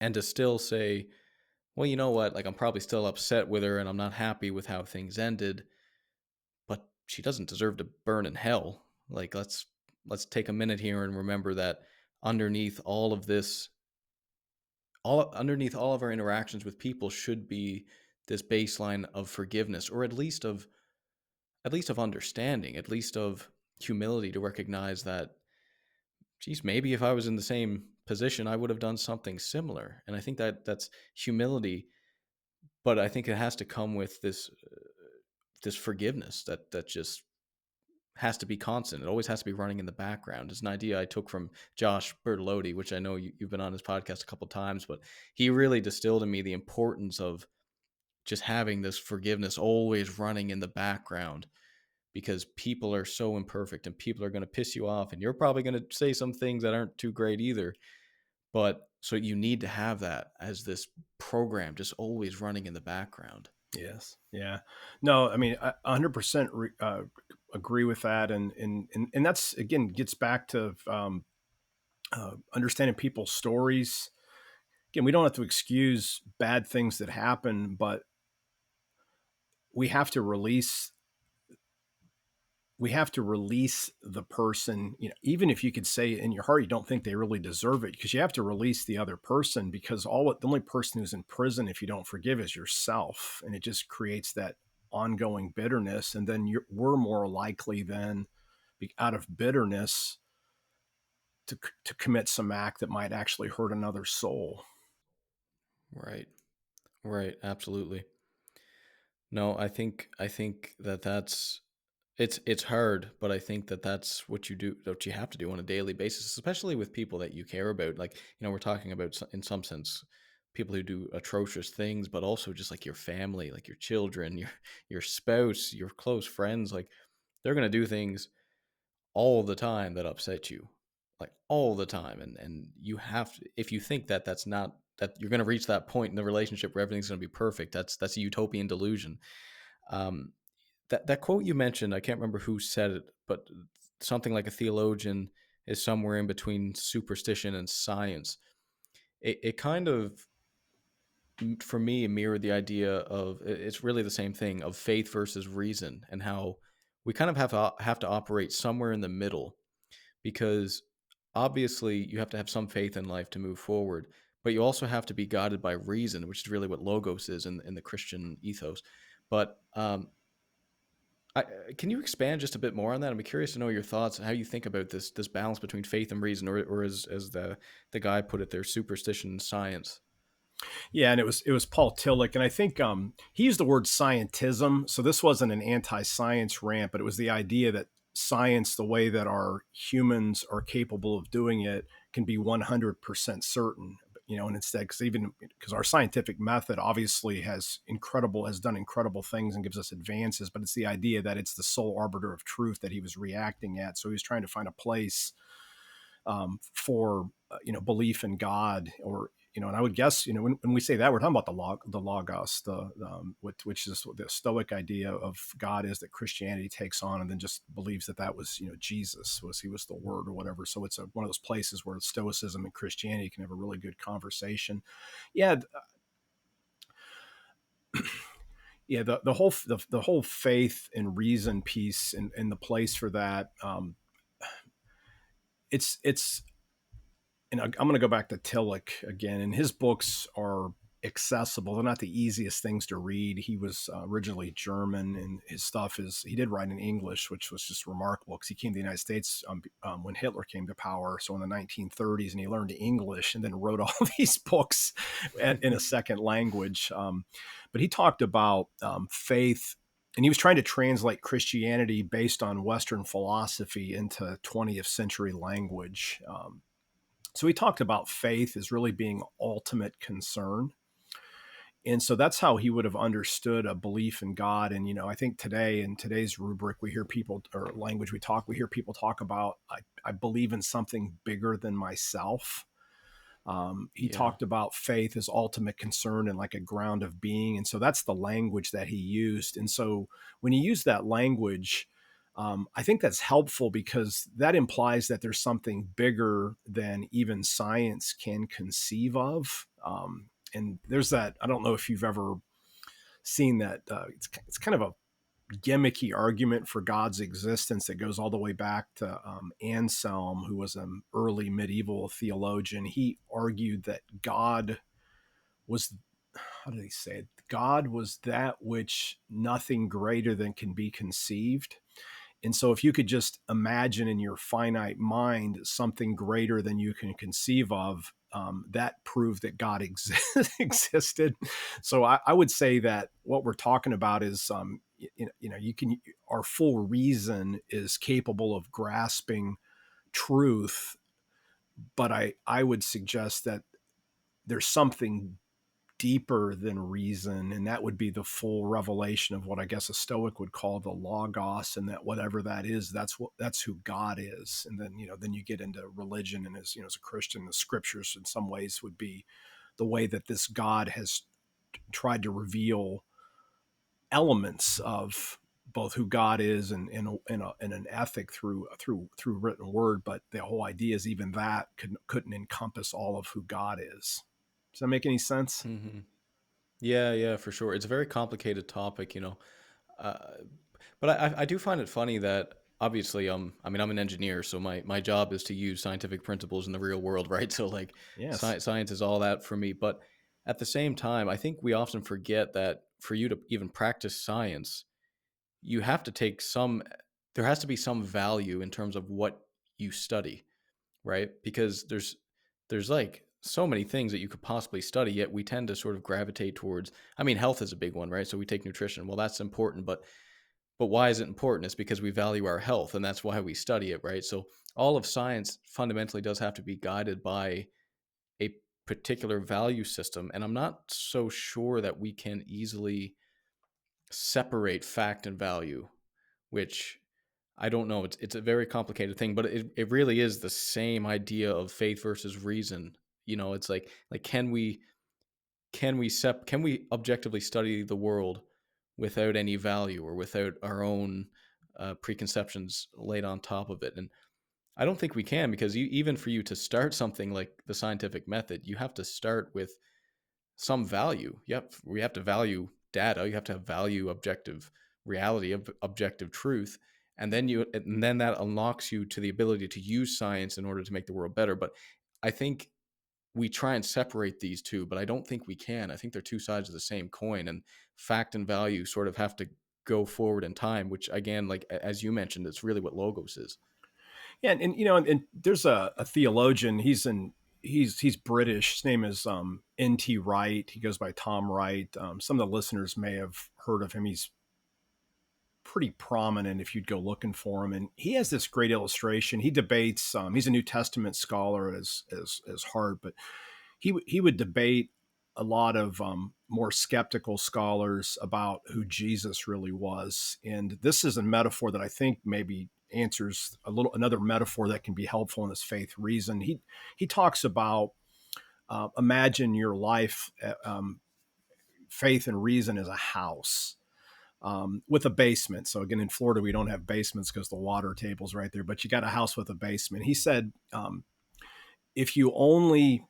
and to still say, well, you know what? Like, I'm probably still upset with her and I'm not happy with how things ended, but she doesn't deserve to burn in hell. Like, let's take a minute here and remember that underneath all of this, all underneath all of our interactions with people should be this baseline of forgiveness, or at least of understanding, at least of humility, to recognize that, geez, maybe if I was in the same position, I would have done something similar. And I think that that's humility, but I think it has to come with this forgiveness that just has to be constant. It always has to be running in the background. It's an idea I took from Josh Bertolotti, which I know you've been on his podcast a couple of times, but he really distilled in me the importance of just having this forgiveness always running in the background, because people are so imperfect and people are going to piss you off, and you're probably going to say some things that aren't too great either. But so you need to have that as this program just always running in the background. Yes. Yeah. No, I mean, I 100% agree with that. And that's, again, gets back to understanding people's stories. Again, we don't have to excuse bad things that happen, but we have to release the person, even if you could say in your heart you don't think they really deserve it, because you have to release the other person, because the only person who's in prison, if you don't forgive, is yourself. And it just creates that ongoing bitterness. And then we're more likely then, out of bitterness, to commit some act that might actually hurt another soul. Right. Right, absolutely. No, I think that that's it's hard, but I think that that's what you have to do on a daily basis, especially with people that you care about. Like, we're talking about in some sense people who do atrocious things, but also just like your family, like your children, your spouse, your close friends, like they're going to do things all the time that upset you, like all the time, and you have to, if you think that that's not that you're going to reach that point in the relationship where everything's going to be perfect, that's a utopian delusion. um that quote you mentioned, I can't remember who said it, but something like a theologian is somewhere in between superstition and science. It kind of, for me, mirrored the idea of, it's really the same thing, of faith versus reason, and how we kind of have to operate somewhere in the middle, because obviously you have to have some faith in life to move forward, but you also have to be guided by reason, which is really what logos is in the Christian ethos. But can you expand just a bit more on that? I'm curious to know your thoughts on how you think about this balance between faith and reason, or as the guy put it there, superstition and science. Yeah, and it was Paul Tillich, and I think he used the word scientism. So this wasn't an anti-science rant, but it was the idea that science, the way that our humans are capable of doing it, can be 100% certain. And instead, because our scientific method obviously has done incredible things and gives us advances, but it's the idea that it's the sole arbiter of truth that he was reacting at. So he was trying to find a place for belief in God, or and I would guess when we say that, we're talking about the logos, which is the Stoic idea of God is that Christianity takes on, and then just believes that was Jesus, he was the Word or whatever. So it's one of those places where Stoicism and Christianity can have a really good conversation. Yeah, yeah. The whole faith and reason piece, and the place for that. It's and I'm going to go back to Tillich again, and his books are accessible. They're not the easiest things to read. He was originally German, and his stuff he did write in English, which was just remarkable because he came to the United States when Hitler came to power, so in the 1930s, and he learned English and then wrote all these books in a second language. But he talked about faith, and he was trying to translate Christianity based on Western philosophy into 20th century language. So he talked about faith as really being ultimate concern. And so that's how he would have understood a belief in God. And, I think today, in today's rubric, we hear people, or language we hear people talk about, I believe in something bigger than myself. He Yeah. talked about faith as ultimate concern and like a ground of being. And so that's the language that he used. And so when he used that language, I think that's helpful because that implies that there's something bigger than even science can conceive of. And there's that, I don't know if you've ever seen that. It's kind of a gimmicky argument for God's existence that goes all the way back to Anselm, who was an early medieval theologian. He argued that God was, how did he say it? God was that which nothing greater than can be conceived. And so, if you could just imagine in your finite mind something greater than you can conceive of, that proved that God existed. So, I would say that what we're talking about is, our full reason is capable of grasping truth, but I would suggest that there's something deeper than reason, and that would be the full revelation of what I guess a Stoic would call the logos, and that whatever that is, that's who God is. And then you get into religion, and as a Christian, the scriptures in some ways would be the way that this God has tried to reveal elements of both who God is and an ethic through written word. But the whole idea is even that couldn't encompass all of who God is. Does that make any sense? Hmm. Yeah, yeah, for sure. It's a very complicated topic, Uh, but I do find it funny that obviously, I mean, I'm an engineer, so my job is to use scientific principles in the real world, right? So like, Yes. science is all that for me. But at the same time, I think we often forget that for you to even practice science, you have to take some. There has to be some value in terms of what you study, right? Because there's like so many things that you could possibly study, yet we tend to sort of gravitate towards, I mean, health is a big one, right? So we take nutrition. Well, that's important, but why is it important? It's because we value our health, and that's why we study it, right? So all of science fundamentally does have to be guided by a particular value system, and I'm not so sure that we can easily separate fact and value, which I don't know. It's a very complicated thing, but it really is the same idea of faith versus reason. It's like can we objectively study the world without any value or without our own preconceptions laid on top of it? And I don't think we can, because even for you to start something like the scientific method, you have to start with some value. We have to value data. You have to have value objective reality, objective truth, and then that unlocks you to the ability to use science in order to make the world better. But I think we try and separate these two, but I don't think we can. I think they're two sides of the same coin, and fact and value sort of have to go forward in time. Which again, like as you mentioned, it's really what logos is. Yeah, and and there's a theologian. He's British. His name is N.T. Wright. He goes by Tom Wright. Some of the listeners may have heard of him. He's pretty prominent if you'd go looking for him. And he has this great illustration. He debates. He's a New Testament scholar as hard, but he would debate a lot of more skeptical scholars about who Jesus really was. And this is a metaphor that I think maybe answers another metaphor that can be helpful in this faith reason. He talks about imagine your life, faith and reason as a house. With a basement. So again, in Florida, we don't have basements because the water table's right there, but you got a house with a basement. He said, if you only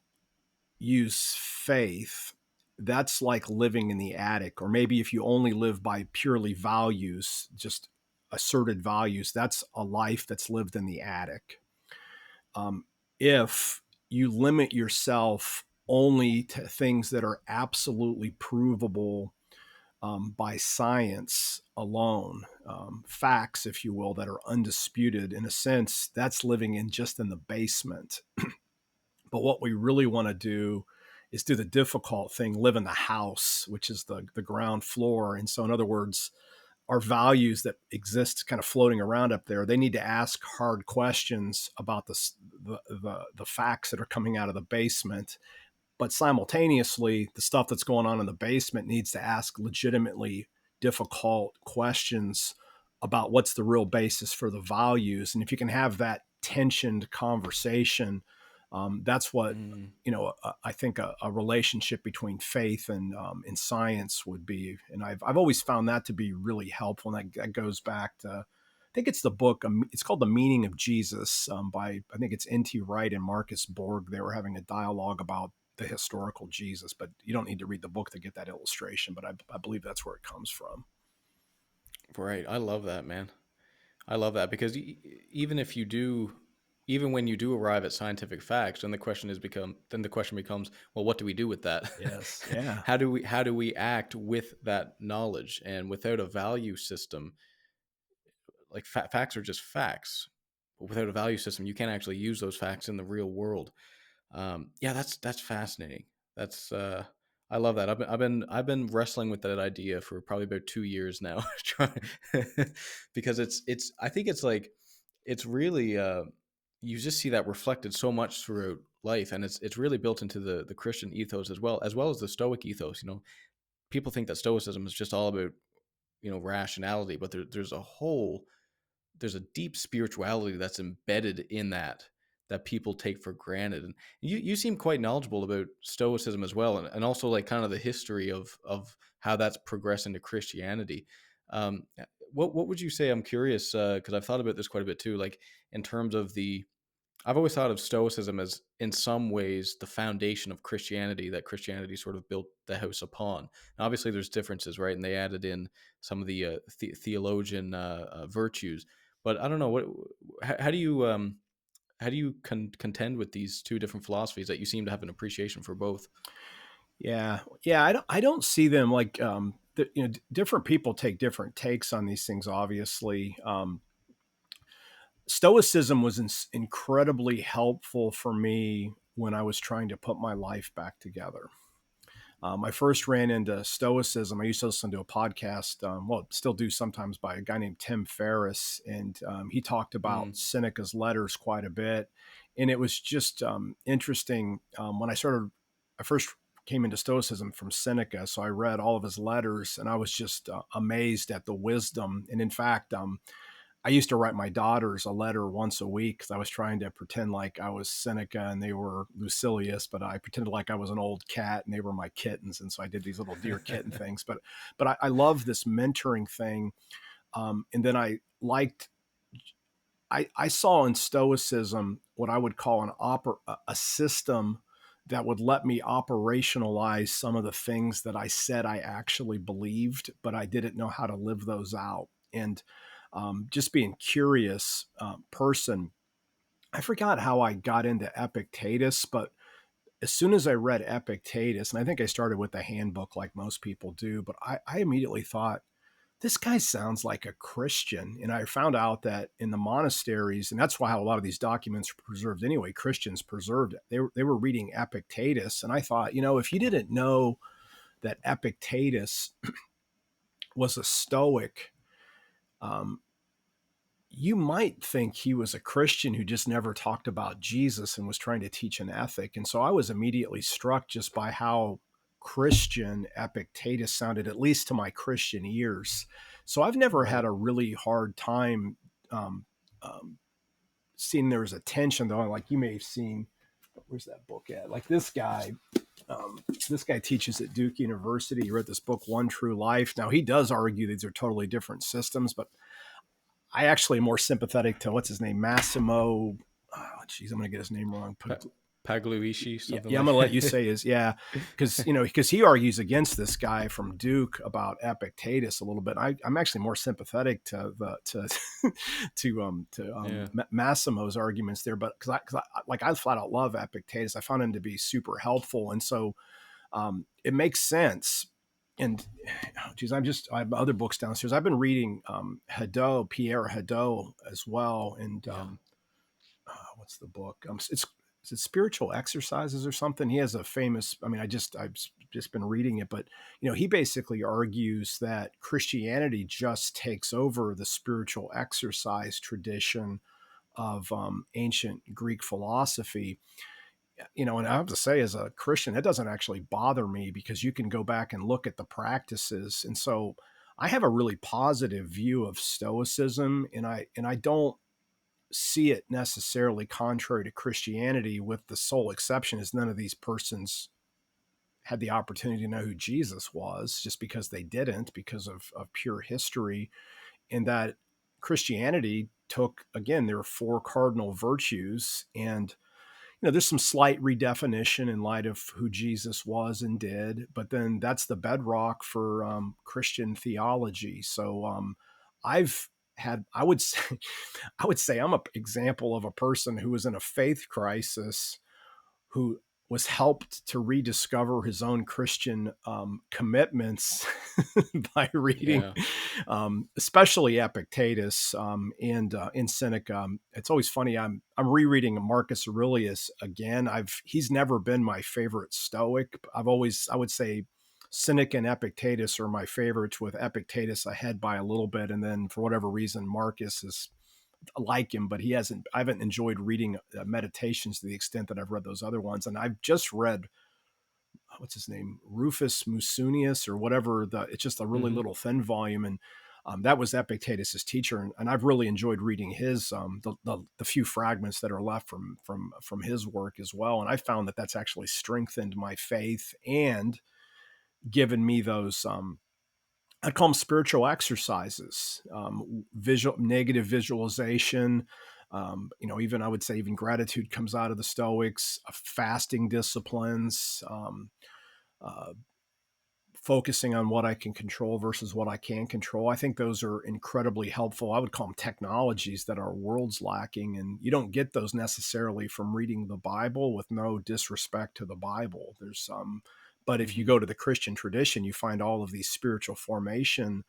use faith, that's like living in the attic. Or maybe if you only live by purely values, just asserted values, that's a life that's lived in the attic. If you limit yourself only to things that are absolutely provable by science alone, facts, if you will, that are undisputed, in a sense, that's living in just in the basement. But what we really want to do is do the difficult thing, live in the house, which is the ground floor. And so, in other words, our values that exist kind of floating around up there, they need to ask hard questions about the facts that are coming out of the basement. But simultaneously, the stuff that's going on in the basement needs to ask legitimately difficult questions about what's the real basis for the values. And if you can have that tensioned conversation, that's what Mm. I think a relationship between faith and science would be. And I've always found that to be really helpful. And that goes back to, I think it's the book. It's called The Meaning of Jesus by, I think it's N.T. Wright and Marcus Borg. They were having a dialogue about the historical Jesus, but you don't need to read the book to get that illustration. But I believe that's where it comes from. Right. I love that, man. I love that because even if you do, even when you do arrive at scientific facts, then the question becomes, well, what do we do with that? Yes. Yeah. How do we act with that knowledge? And without a value system, like facts are just facts. But without a value system, you can't actually use those facts in the real world. Yeah, that's fascinating. That's I love that. I've been wrestling with that idea for probably about 2 years now, trying because it's I think it's like it's really you just see that reflected so much throughout life, and it's really built into the Christian ethos as well as the Stoic ethos. People think that Stoicism is just all about rationality, but there's a deep spirituality that's embedded in that people take for granted. And you seem quite knowledgeable about Stoicism as well, and also like kind of the history of how that's progressed into Christianity. Um, what would you say? I'm curious because I've thought about this quite a bit too. Like in terms of I've always thought of Stoicism as, in some ways, the foundation of Christianity that Christianity sort of built the house upon. Now, obviously, there's differences, right? And they added in some of the theologian virtues. But I don't know how do you contend with these two different philosophies that you seem to have an appreciation for both? Yeah. Yeah. I don't see them like, different people take different takes on these things, obviously. Stoicism was incredibly helpful for me when I was trying to put my life back together. I first ran into Stoicism. I used to listen to a podcast, well, still do sometimes, by a guy named Tim Ferriss, and he talked about Mm. Seneca's letters quite a bit, and it was just interesting when I first came into Stoicism from Seneca, so I read all of his letters, and I was just amazed at the wisdom. And in fact, I used to write my daughters a letter once a week because I was trying to pretend like I was Seneca and they were Lucilius, but I pretended like I was an old cat and they were my kittens. And so I did these little dear kitten things. But I love this mentoring thing. And then I saw in Stoicism what I would call a system that would let me operationalize some of the things that I said I actually believed, but I didn't know how to live those out. And just being curious person, I forgot how I got into Epictetus, but as soon as I read Epictetus, and I think I started with the handbook like most people do, but I immediately thought, this guy sounds like a Christian. And I found out that in the monasteries, and that's why how a lot of these documents are preserved anyway, Christians preserved it. They were reading Epictetus. And I thought, if you didn't know that Epictetus was a Stoic, um, you might think he was a Christian who just never talked about Jesus and was trying to teach an ethic. And so I was immediately struck just by how Christian Epictetus sounded, at least to my Christian ears. So I've never had Right. a really hard time um, um, seeing there was a tension, though. Like you may have seen, where's that book at? Like this guy teaches at Duke University. He wrote this book, One True Life. Now he does argue these are totally different systems, but I actually am more sympathetic to what's his name, Massimo. Oh, geez, I'm going to get his name wrong. Pa- Pagliucci, Yeah, something yeah, I'm like. going to let you say his. Yeah, because he argues against this guy from Duke about Epictetus a little bit. I'm actually more sympathetic to the Yeah. Massimo's arguments there, but I flat out love Epictetus. I found him to be super helpful, and so it makes sense. And geez, I have other books downstairs. I've been reading Pierre Hadot as well. And Yeah. what's the book? Is it Spiritual Exercises or something? He has a famous. I mean, I've just been reading it, but he basically argues that Christianity just takes over the spiritual exercise tradition of ancient Greek philosophy. And I have to say, as a Christian, it doesn't actually bother me because you can go back and look at the practices. And so I have a really positive view of Stoicism, and I don't see it necessarily contrary to Christianity, with the sole exception is none of these persons had the opportunity to know who Jesus was, just because they didn't, because of pure history. And that Christianity took, again, there are four cardinal virtues, and there's some slight redefinition in light of who Jesus was and did, but then that's the bedrock for Christian theology. So I've I would say, I would say I'm an example of a person who was in a faith crisis, who was helped to rediscover his own Christian commitments by reading, Yeah. especially Epictetus and in Seneca. It's always funny. I'm rereading Marcus Aurelius again. He's never been my favorite Stoic. I would say Seneca and Epictetus are my favorites, with Epictetus ahead by a little bit, and then for whatever reason Marcus is, like him, but I haven't enjoyed reading Meditations to the extent that I've read those other ones. And I've just read, what's his name, Rufus Musunius or whatever. It's just a really Hmm. little thin volume, and that was Epictetus's teacher, and I've really enjoyed reading his the few fragments that are left from his work as well. And I found that that's actually strengthened my faith and given me those I call them spiritual exercises, negative visualization. Even I would say even gratitude comes out of the Stoics, fasting disciplines, uh, focusing on what I can control versus what I can control. I think those are incredibly helpful. I would call them technologies that our world's lacking. And you don't get those necessarily from reading the Bible, with no disrespect to the Bible. But if you Hmm. go to the Christian tradition, you find all of these spiritual formation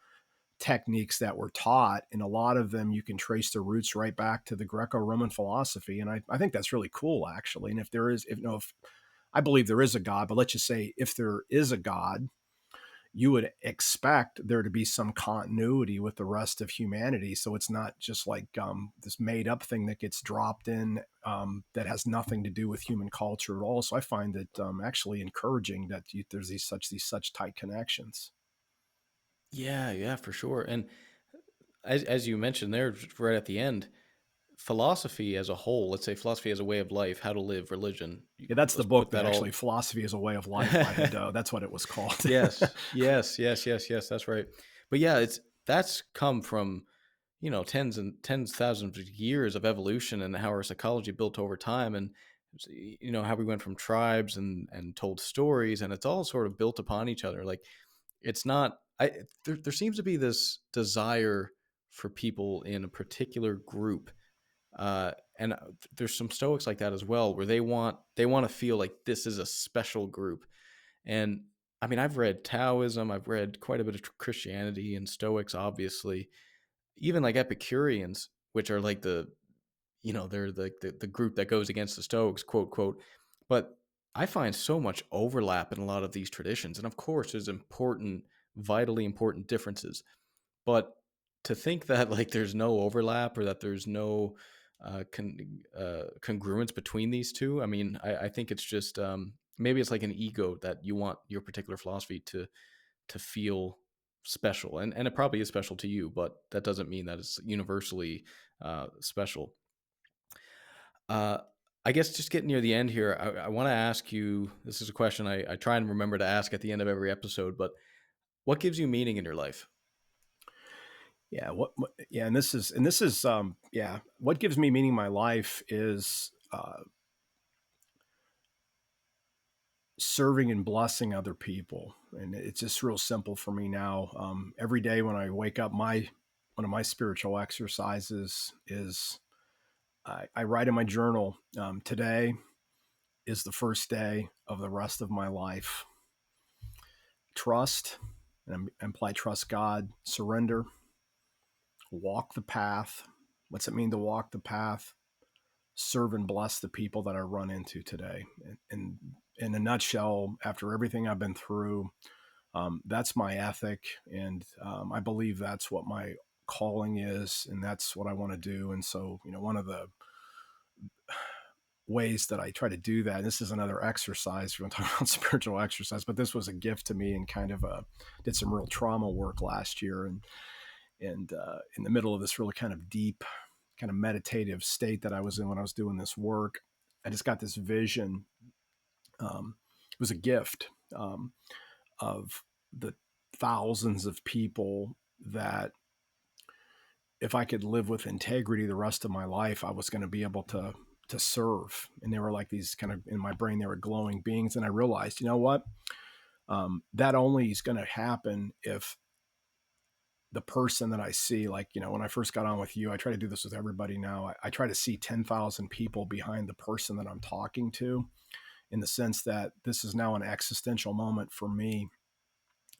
techniques that were taught, and a lot of them you can trace their roots right back to the Greco-Roman philosophy, and I think that's really cool, actually. And if there is, if no, if I believe there is a God, but let's just say if there is a God, you would expect there to be some continuity with the rest of humanity. So it's not just like this made up thing that gets dropped in that has nothing to do with human culture at all. So I find it actually encouraging that there's these such tight connections. Yeah, yeah, for sure. And as you mentioned there, right at the end, philosophy as a whole, let's say philosophy as a way of life, how to live, religion, Yeah, that's the let's book put that that actually all. Philosophy is a Way of Life by Hadot. That's what it was called. Yes, yes, yes, yes, yes, that's right. But yeah, that's come from, tens and tens thousands of years of evolution and how our psychology built over time, and how we went from tribes and told stories, and it's all sort of built upon each other. Like, it's not I there seems to be this desire for people in a particular group, and there's some Stoics like that as well, where they want to feel like this is a special group. And I mean, I've read Taoism, I've read quite a bit of Christianity and Stoics, obviously, even like Epicureans, which are like they're the group that goes against the Stoics, quote, quote. But I find so much overlap in a lot of these traditions. And of course, there's important, vitally important differences. But to think that like there's no overlap or that there's no congruence between these two, I mean, I think it's just maybe it's like an ego that you want your particular philosophy to feel special, and it probably is special to you, but that doesn't mean that it's universally special. Uh, I guess just getting near the end here, I want to ask you. This is a question I try and remember to ask at the end of every episode. But what gives you meaning in your life? Yeah, yeah, and this is yeah, what gives me meaning in my life is serving and blessing other people, and it's just real simple for me now. Every day when I wake up, my one of my spiritual exercises is I write in my journal. Today is the first day of the rest of my life. Trust, and I imply trust God. Surrender. Walk the path. What's it mean to walk the path? Serve and bless the people that I run into today. And in a nutshell, after everything I've been through, that's my ethic, and I believe that's what my calling is, and that's what I want to do. And so, one of the ways that I try to do that, and this is another exercise. We're going to talk about spiritual exercise, but this was a gift to me, and kind of did some real trauma work last year, and in the middle of this really kind of deep, kind of meditative state that I was in when I was doing this work, I just got this vision. It was a gift of the thousands of people that if I could live with integrity the rest of my life, I was going to be able to serve. And they were like these kind of in my brain, they were glowing beings. And I realized, you know what? That only is going to happen if the person that I see, like, when I first got on with you, I try to do this with everybody now. I try to see 10,000 people behind the person that I'm talking to, in the sense that this is now an existential moment for me.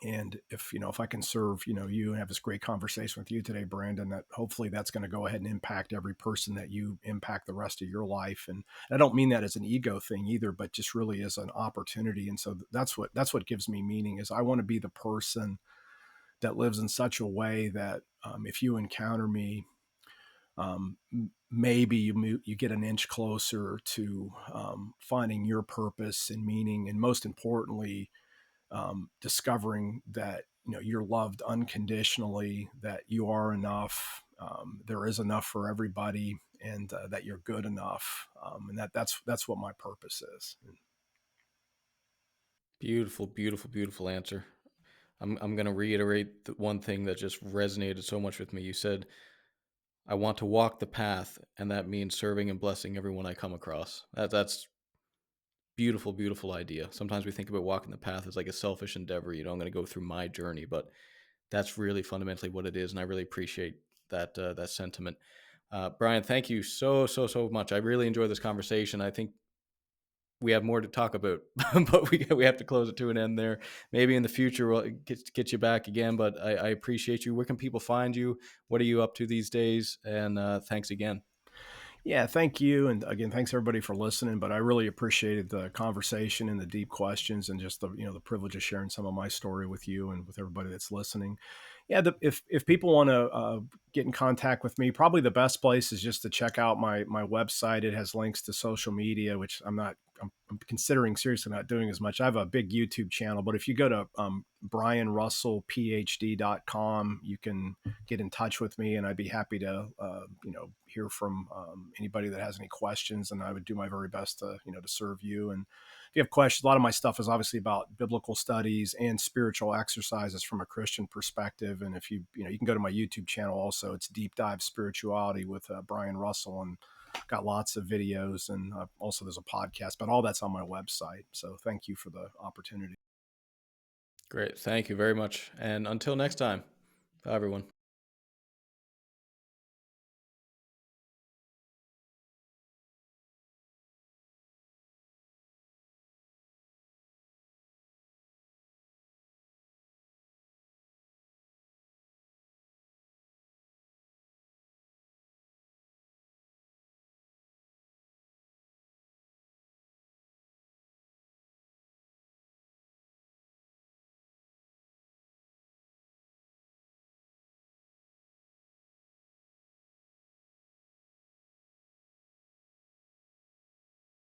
And if I can serve, you and have this great conversation with you today, Brandon, that hopefully that's going to go ahead and impact every person that you impact the rest of your life. And I don't mean that as an ego thing either, but just really as an opportunity. And so that's what gives me meaning, is I want to be the person that lives in such a way that if you encounter me, maybe you get an inch closer to finding your purpose and meaning, and most importantly, discovering that you're loved unconditionally, that you are enough, there is enough for everybody, and that you're good enough, and that's what my purpose is. Beautiful, beautiful, beautiful answer. I'm going to reiterate the one thing that just resonated so much with me. You said, I want to walk the path, and that means serving and blessing everyone I come across. That's beautiful, beautiful idea. Sometimes we think about walking the path as like a selfish endeavor. I'm going to go through my journey, but that's really fundamentally what it is, and I really appreciate that sentiment. Brian, thank you so much. I really enjoyed this conversation. I think we have more to talk about, but we have to close it to an end there. Maybe in the future we'll get you back again. But I appreciate you. Where can people find you? What are you up to these days? And thanks again. Yeah, thank you. And again, thanks everybody for listening. But I really appreciated the conversation and the deep questions and just the privilege of sharing some of my story with you and with everybody that's listening. Yeah, if people want to get in contact with me, probably the best place is just to check out my website. It has links to social media, which I'm considering seriously not doing as much. I have a big YouTube channel, but if you go to brianrussellphd.com, you can get in touch with me, and I'd be happy to hear from anybody that has any questions, and I would do my very best to serve you. And if you have questions, a lot of my stuff is obviously about biblical studies and spiritual exercises from a Christian perspective. And if you can go to my YouTube channel also. It's Deep Dive Spirituality with Brian Russell, and got lots of videos, and also there's a podcast, but all that's on my website. So thank you for the opportunity. Great. Thank you very much. And until next time, bye, everyone.